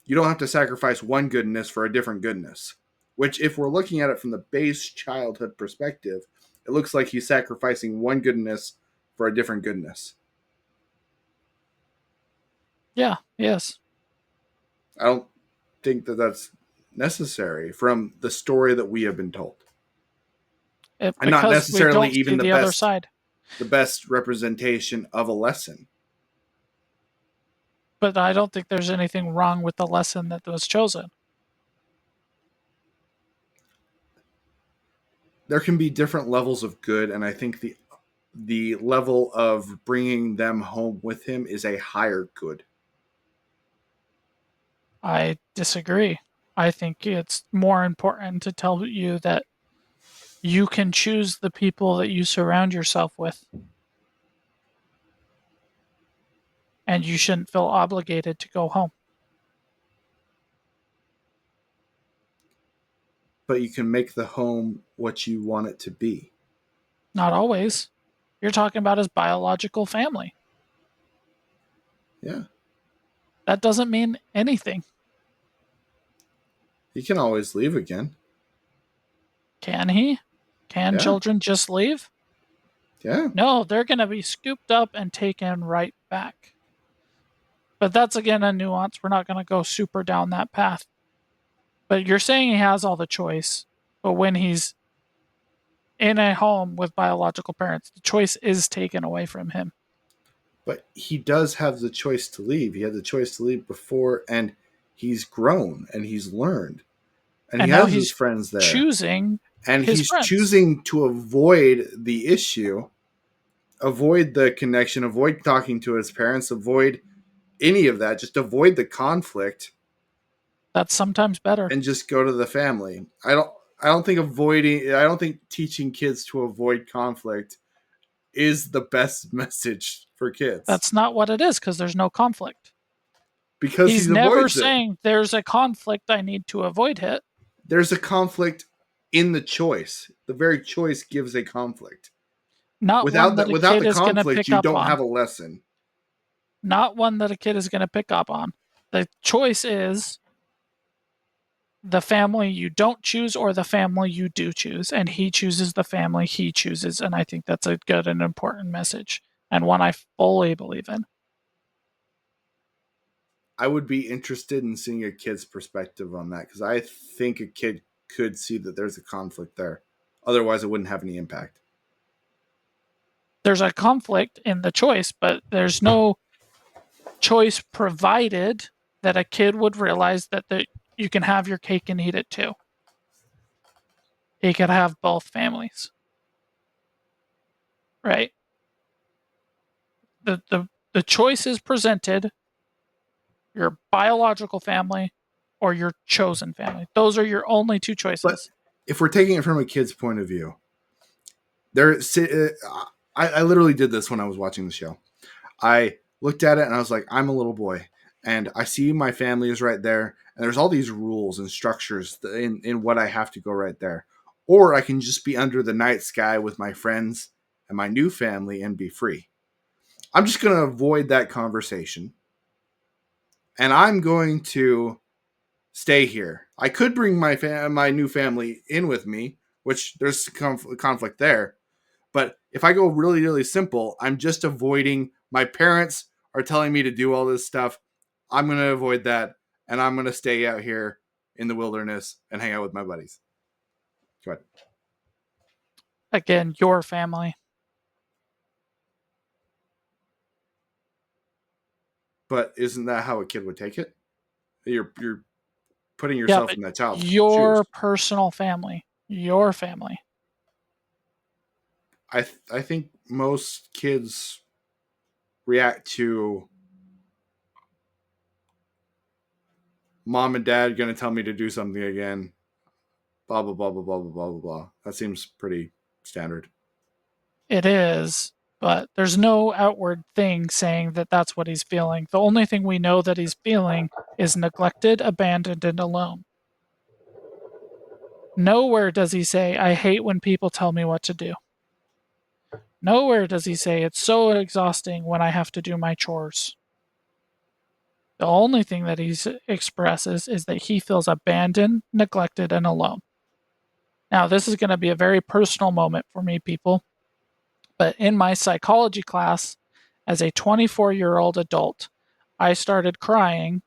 You don't have to sacrifice one goodness for a different goodness. Which, if we're looking at it from the base childhood perspective, it looks like he's sacrificing one goodness for a different goodness. Yeah, yes. I don't think that that's necessary from the story that we have been told, and not Because we necessarily don't see even the other side. the best representation of a lesson. But I don't think there's anything wrong with the lesson that was chosen. There can be different levels of good, and I think the level of bringing them home with him is a higher good. I disagree. I think it's more important to tell you that you can choose the people that you surround yourself with, and you shouldn't feel obligated to go home. But you can make the home what you want it to be. Not always. You're talking about his biological family. Yeah. That doesn't mean anything. He can always leave again. Can he? Can Yeah. children just leave? Yeah. No, they're going to be scooped up and taken right back. But that's again a nuance. We're not going to go super down that path. But you're saying he has all the choice. But when he's in a home with biological parents, the choice is taken away from him. But he does have the choice to leave. He had the choice to leave before, and he's grown and he's learned. And he And now has his he's friends there. choosing And his he's friends. choosing to avoid the issue, avoid the connection, avoid talking to his parents, avoid any of that, just avoid the conflict That's sometimes better. and just go to the family. I don't think teaching kids to avoid conflict is the best message for kids That's not what it is because there's no conflict. because he He's never avoids it. saying there's a conflict I need to avoid it. There's a conflict in the choice. The very choice gives a conflict. Not one that a Without kid the is going to conflict, pick you up don't have on. a lesson. Not one that a kid is going to pick up on. The choice is the family you don't choose or the family you do choose. And he chooses the family he chooses. And I think that's a good and important message and one I fully believe in. I would be interested in seeing a kid's perspective on that because I think a kid could see that there's a conflict there. Otherwise, it wouldn't have any impact. There's a conflict in the choice, but there's no choice provided that a kid would realize that you can have your cake and eat it too. He could have both families, right? The choice is presented: your biological family or your chosen family. Those are your only two But choices. if we're taking it from a kid's point of view, there, I literally did this when I was watching the show. I looked at it and I was like, I'm a little boy, and I see my family is right there, and there's all these rules and structures in what I have to go right there. Or I can just be under the night sky with my friends and my new family and be free. I'm just going to avoid that conversation, and I'm going to stay here. I could bring my new family in with me, which there's conflict there. But if I go really, really simple, I'm just avoiding my parents are telling me to do all this stuff. I'm going to avoid that, and I'm going to stay out here in the wilderness and hang out with my buddies. Go ahead. Again, your family. But isn't that how a kid would take it? You're putting Yeah, yourself but in that child's shoes. your personal family. Your family. I think most kids react to mom and dad going to tell me to do something again. Blah blah blah blah blah blah blah blah. That seems pretty standard. It is, but there's no outward thing saying that that's what he's feeling. The only thing we know that he's feeling is neglected, abandoned, and alone. Nowhere does he say, I hate when people tell me what to do. Nowhere does he say, it's so exhausting when I have to do my chores. The only thing that he expresses is that he feels abandoned, neglected, and alone. Now, this is going to be a very personal moment for me, people, but in my psychology class, as a 24-year-old adult, I started crying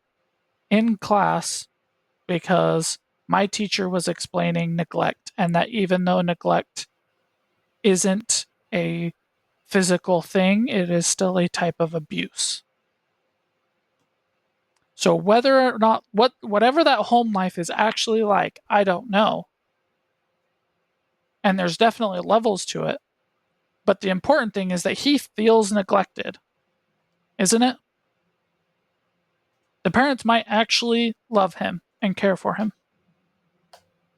in class because my teacher was explaining neglect, and that even though neglect isn't a physical thing, it is still a type of abuse. So whether or not whatever that home life is actually like, I don't know. And there's definitely levels to it. But the important thing is that he feels neglected, isn't it? The parents might actually love him and care for him.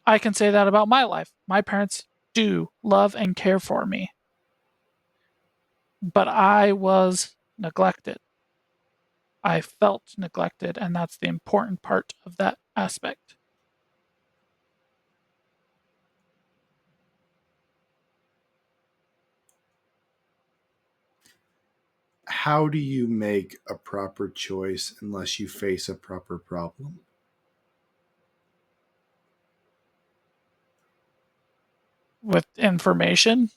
I can say that about my life. My parents do love and care for me. But I was neglected. I felt neglected, and that's the important part of that aspect. How do you make a proper choice unless you face a proper problem? With information,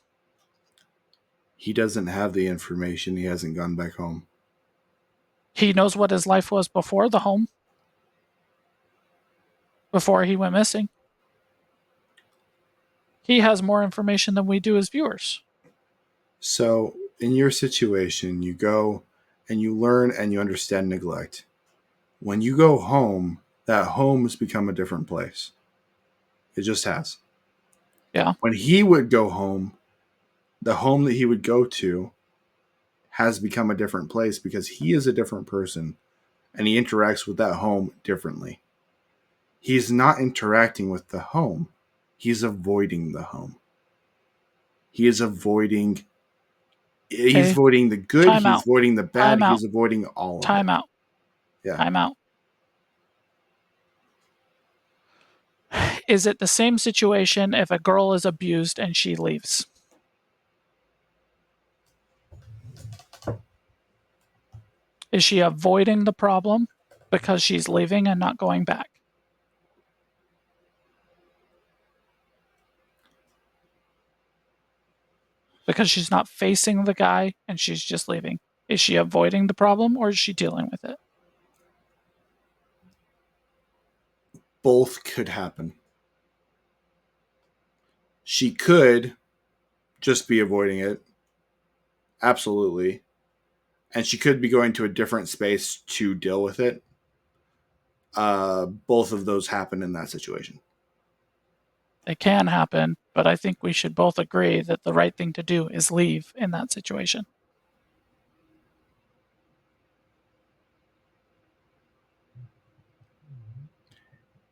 He doesn't have the information. He hasn't gone back home. he knows what his life was before the home, before he went missing. He has more information than we do as viewers. So, in your situation, you go and you learn and you understand neglect. When you go home, that home has become a different place. It just has. Yeah. When he would go home, the home that he would go to has become a different place because he is a different person and he interacts with that home differently. He's not interacting with the home, he's avoiding the home. He is avoiding He's Okay. avoiding the good, Time he's out. avoiding the bad, Time out. he's avoiding all of it. Time out. Yeah. Time out. Is it the same situation if a girl is abused and she leaves? Is she avoiding the problem because she's leaving and not going back? Because she's not facing the guy and she's just leaving. Is she avoiding the problem or is she dealing with it? Both could happen. She could just be avoiding it. Absolutely. And she could be going to a different space to deal with it. Both of those happen in that situation. It can happen, but I think we should both agree that the right thing to do is leave in that situation.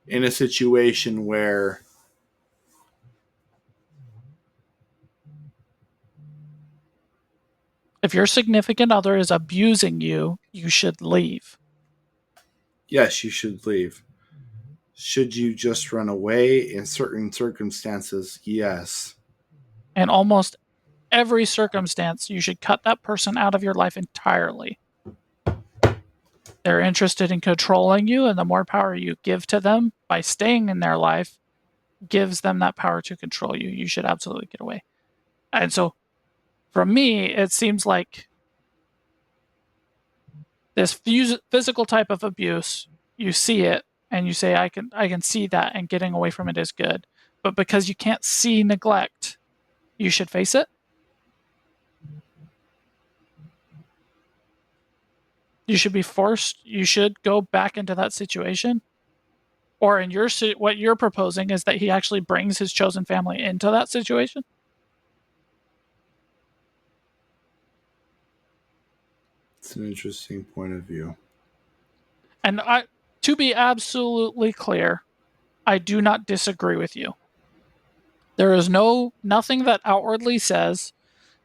In a situation where If your significant other is abusing you, you should leave. yes, you should leave. Should you just run away in certain circumstances? Yes. In almost every circumstance, you should cut that person out of your life entirely. They're interested in controlling you, and the more power you give to them by staying in their life gives them that power to control you. You should absolutely get away. And so, for me, it seems like this physical type of abuse, you see it and you say, I can see that, and getting away from it is good. But because you can't see neglect, you should face it. You should be forced. You should go back into that situation. Or in your what you're proposing is that he actually brings his chosen family into that situation. It's an interesting point of view. And to be absolutely clear, I do not disagree with you. There is nothing that outwardly says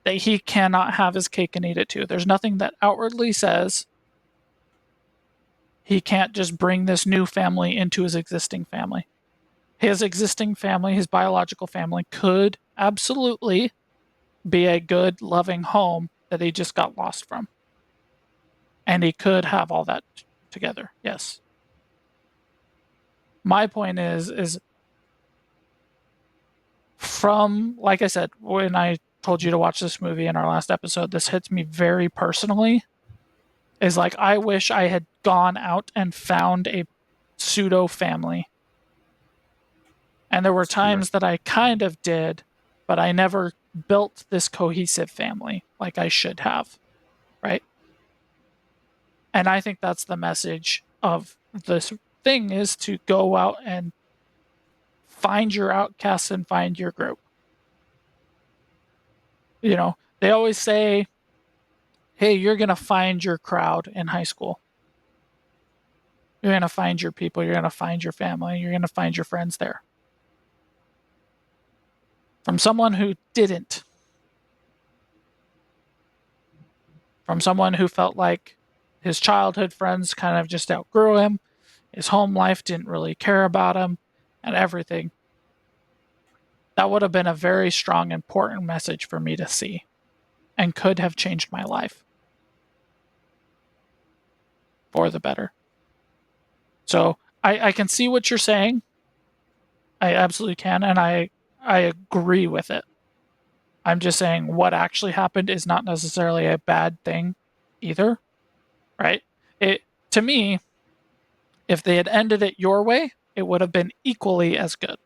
that he cannot have his cake and eat it too. There's nothing that outwardly says he can't just bring this new family into his existing family. His existing family, his biological family, could absolutely be a good, loving home that he just got lost from. And he could have all that together. Yes. My point is from, like I said, when I told you to watch this movie in our last episode, this hits me very personally. Is like, I wish I had gone out and found a pseudo family. And there were times that I kind of did, but I never built this cohesive family like I should have. Right. And I think that's the message of this thing, is to go out and find your outcasts and find your group. You know, they always say, hey, you're going to find your crowd in high school. You're going to find your people. You're going to find your family. You're going to find your friends there. From someone who didn't. From someone who felt like his childhood friends kind of just outgrew him. His home life didn't really care about him and everything. That would have been a very strong, important message for me to see and could have changed my life for the better. So I can see what you're saying. I absolutely can. And I agree with it. I'm just saying what actually happened is not necessarily a bad thing either. Right? It, to me, if they had ended it your way, it would have been equally as good.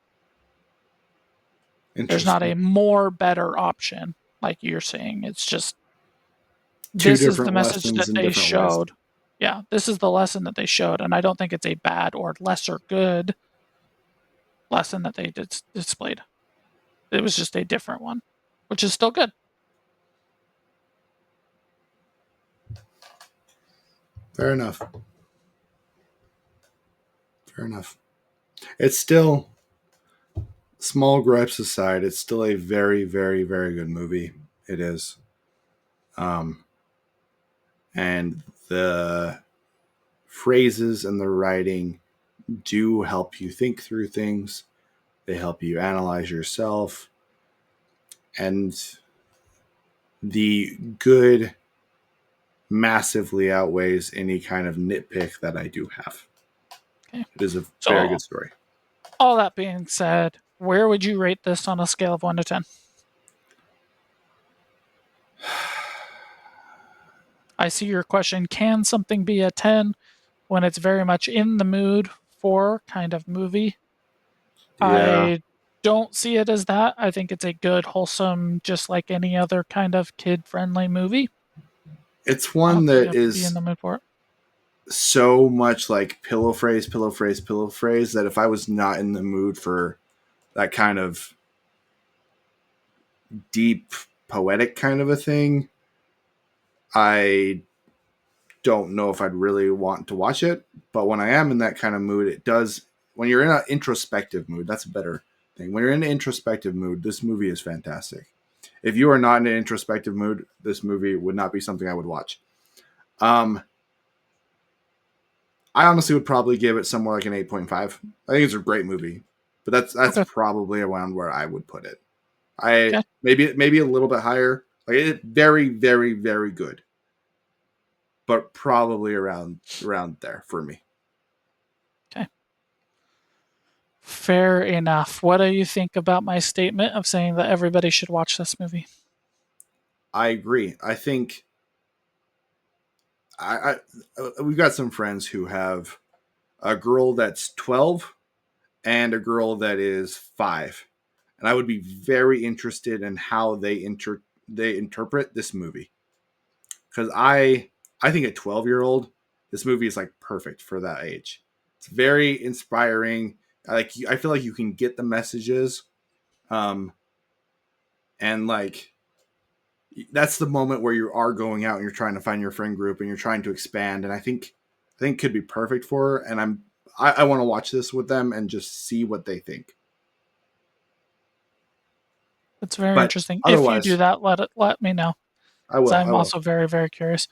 There's not a Interesting. more better option like you're saying. It's just, Two this is the different message lessons that in they different ways. showed. Yeah, this is the lesson that they showed, and I don't think it's a bad or lesser good lesson that they displayed. It was just a different one, which is still good. Fair enough. Fair enough. It's still, small gripes aside, it's still a very, very, very good movie. It is. Um, and the phrases and the writing do help you think through things. They help you analyze yourself. And the good massively outweighs any kind of nitpick that I do have. Okay. It is a very So, good story. all that being said, where would you rate this on a scale of 1 to 10? I see your question. Can something be a 10 when it's very much in the mood for kind of movie? Yeah. I don't see it as that. I think it's a good, wholesome, just like any other kind of kid friendly movie. It's one But you that have to be in is the mood for it. so much like pillow phrase, pillow phrase, pillow phrase that if I was not in the mood for that kind of deep, poetic kind of a thing, I don't know if I'd really want to watch it. But when I am in that kind of mood, it does. When you're in an introspective mood, that's a better thing. When you're in an introspective mood, this movie is fantastic. If you are not in an introspective mood, this movie would not be something I would watch. I honestly would probably give it somewhere like an 8.5. I think it's a great movie, but that's Okay. probably around where I would put it. I Okay. maybe a little bit higher. Like it's very, very, very good, but probably around there for me. Okay. Fair enough. What do you think about my statement of saying that everybody should watch this movie? I agree. I think we've got some friends who have a girl that's 12 and a girl that is 5, and I would be very interested in how they interpret this movie, because I think a 12-year-old, this movie is like perfect for that age. It's very inspiring. I feel like you can get the messages, um, and like that's the moment where you are going out and you're trying to find your friend group and you're trying to expand. And I think could be perfect for her. And I want to watch this with them and just see what they think. It's very But interesting. If you do otherwise, that, let me know. I 'Cause will. I I'm will. also very, very curious.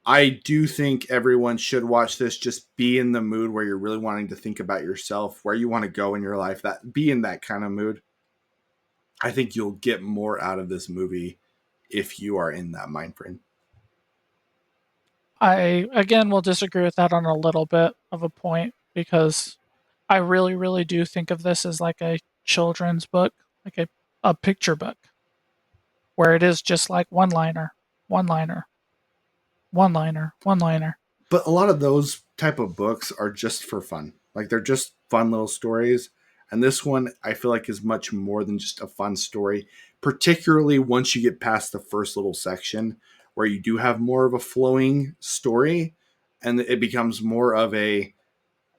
I do think everyone should watch this. Just be in the mood where you're really wanting to think about yourself, where you want to go in your life. That be in that kind of mood. I think you'll get more out of this movie if you are in that mind frame. I again will disagree with that on a little bit of a point because I really, really do think of this as like a children's book, like a picture book, where it is just like one liner, one liner, one liner, one liner. But a lot of those type of books are just for fun. Like they're just fun little stories. And this one I feel like is much more than just a fun story, particularly once you get past the first little section where you do have more of a flowing story and it becomes more of a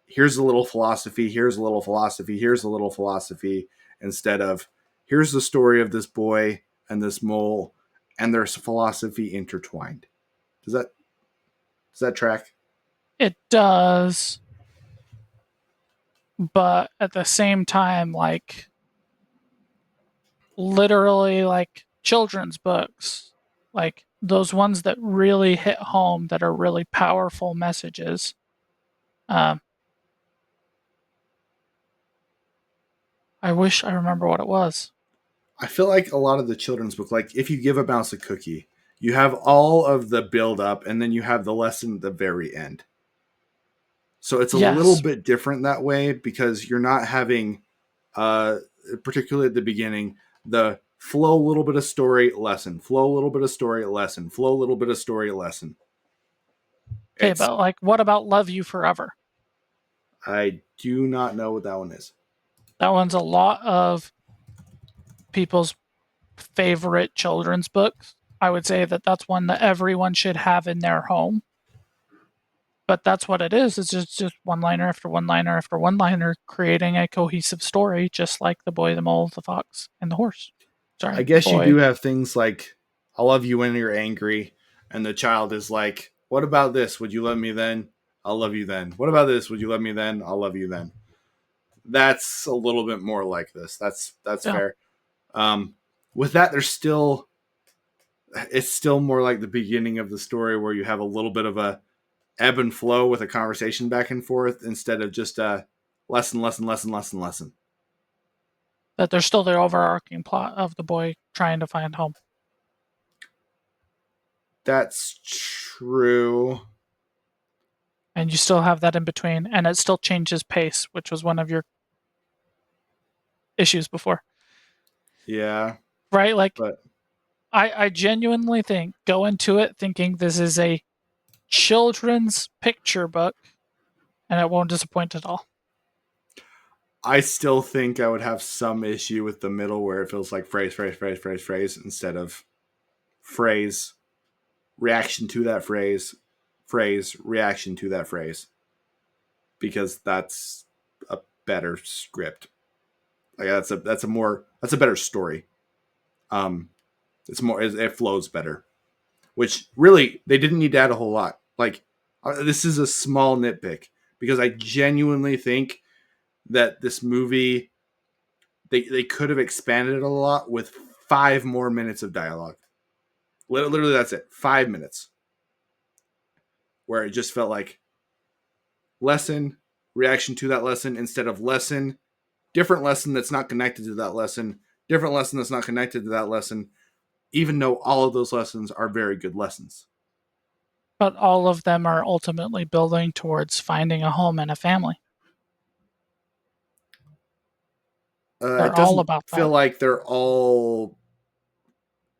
here's a little philosophy, here's a little philosophy, here's a little philosophy instead of here's the story of this boy and this mole and there's philosophy intertwined. Does that does that track? It does, but at the same time, like literally like children's books, like those ones that really hit home, that are really powerful messages. Um, I wish I remember what it was. I feel like a lot of the children's book, like if you give a mouse a cookie, you have all of the build up and then you have the lesson at the very end. So it's a little Yes, bit different that way because you're not having, uh, particularly at the beginning, the flow a little bit of story lesson, flow a little bit of story lesson, flow a little bit of story lesson. okay, It's but like, what about Love You Forever? I do not know what that one is. That one's a lot of people's favorite children's books. I would say that that's one that everyone should have in their home. But that's what it is. It's just one liner after one liner after one liner, creating a cohesive story, just like the boy, the mole, the fox, and the horse. I Sorry, the guess you boy. do have things like I love you when you're angry, and the child is like, "What about this? Would you love me then? I'll love you then. What about this? Would you love me then? I'll love you then." That's a little bit more like this. That's Yeah. fair. Um, with that, there's still it's still more like the beginning of the story where you have a little bit of a ebb and flow with a conversation back and forth instead of just a lesson, lesson, lesson, lesson, lesson. That there's still the overarching plot of the boy trying to find home. That's true. And you still have that in between, and it still changes pace, which was one of your issues before. Yeah, Right? Like but I genuinely think go into it thinking this is a children's picture book and it won't disappoint at all. I still think I would have some issue with the middle where it feels like phrase, phrase, phrase, phrase, phrase instead of phrase, reaction to that phrase, reaction to that phrase. Because that's a better script. Like that's a better story. Um it flows better. Which really they didn't need to add a whole lot. Like this is a small nitpick because I genuinely think that this movie they could have expanded it a lot with 5 more minutes of dialogue. Literally, that's it. 5 minutes where it just felt like lesson, reaction to that lesson instead of lesson, different lesson that's not connected to that lesson, different lesson that's not connected to that lesson, even though all of those lessons are very good lessons. But all of them are ultimately building towards finding a home and a family. They're It all doesn't about feel that. like they're all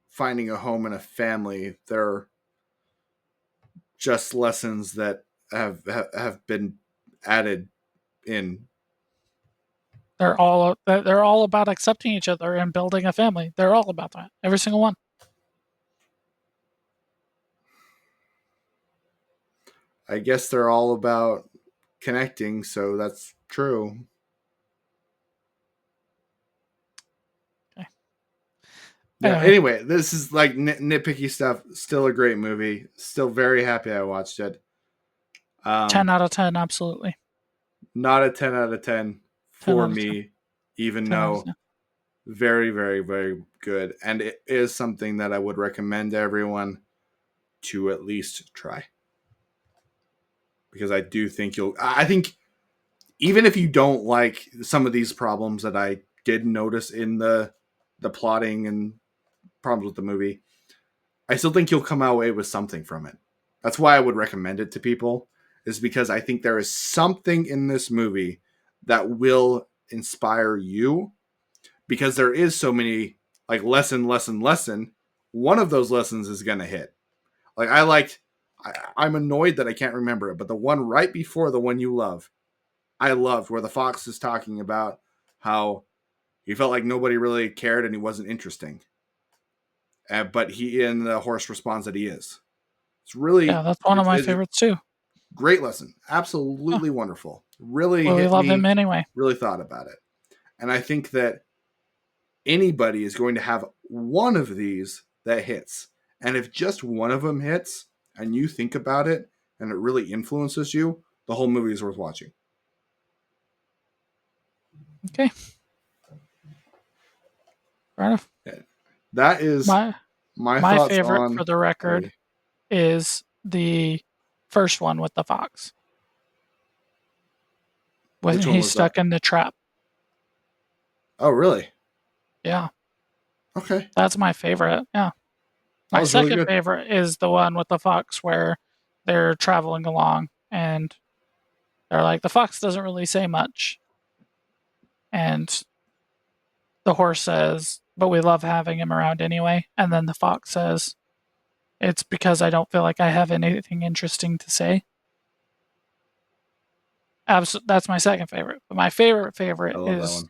finding a home and a family. They're just lessons that have been added in. They're all about accepting each other and building a family. They're all about that. Every single one. I guess they're all about connecting, so that's true. Okay. Yeah. Anyway, Anyway, this is like nitpicky stuff. Still a great movie. Still very happy I watched it. 10 Um, out of 10, absolutely. Not a 10 out of 10 10 for out of 10. me, even 10 out of though 10. very, very, very good. And it is something that I would recommend to everyone to at least try. Because I do think I think even if you don't like some of these problems that I did notice in the plotting and problems with the movie, I still think you'll come away with something from it. That's why I would recommend it to people, is because I think there is something in this movie that will inspire you, because there is so many like lesson. One of those lessons is going to hit. Like I'm annoyed that I can't remember it, but the one right before the one you love, I loved, where the fox is talking about how he felt like nobody really cared and he wasn't interesting. But he and the horse responds that he is. It's Yeah, really that's one of my it's a favorites too. great lesson. Yeah. Absolutely wonderful. Really Well, we hit love him me. anyway. Really thought about it. And I think that anybody is going to have one of these that hits. And if just one of them hits and you think about it and it really influences you, the whole movie is worth watching. Okay, fair enough. That is My my my thoughts favorite, for on. the record, is the first one with the fox when Which one he's was that? stuck in the trap. Oh, really? Yeah, Okay. that's my favorite. Yeah. That My was really second good. favorite is the one with the fox where they're traveling along and they're like, the fox doesn't really say much. And the horse says, but we love having him around anyway. And then the fox says, it's because I don't feel like I have anything interesting to say. That's my second favorite. But my I favorite love that is one.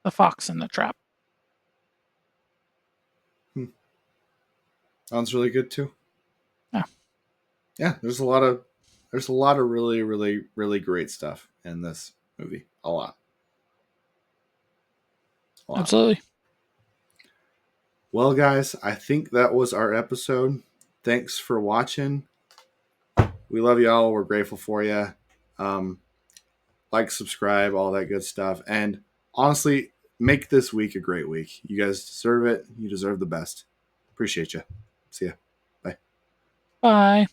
the fox in the trap. Hmm. That one's really good too. Yeah, Yeah, there's a lot of really, really, really great stuff in this movie. A lot. A lot. absolutely. Well, guys, I think that was our episode. Thanks for watching. We love y'all. We're grateful for you. Um, like, subscribe, all that good stuff. And honestly, make this week a great week. You guys deserve it. You deserve the best. Appreciate you. See ya. Bye. Bye.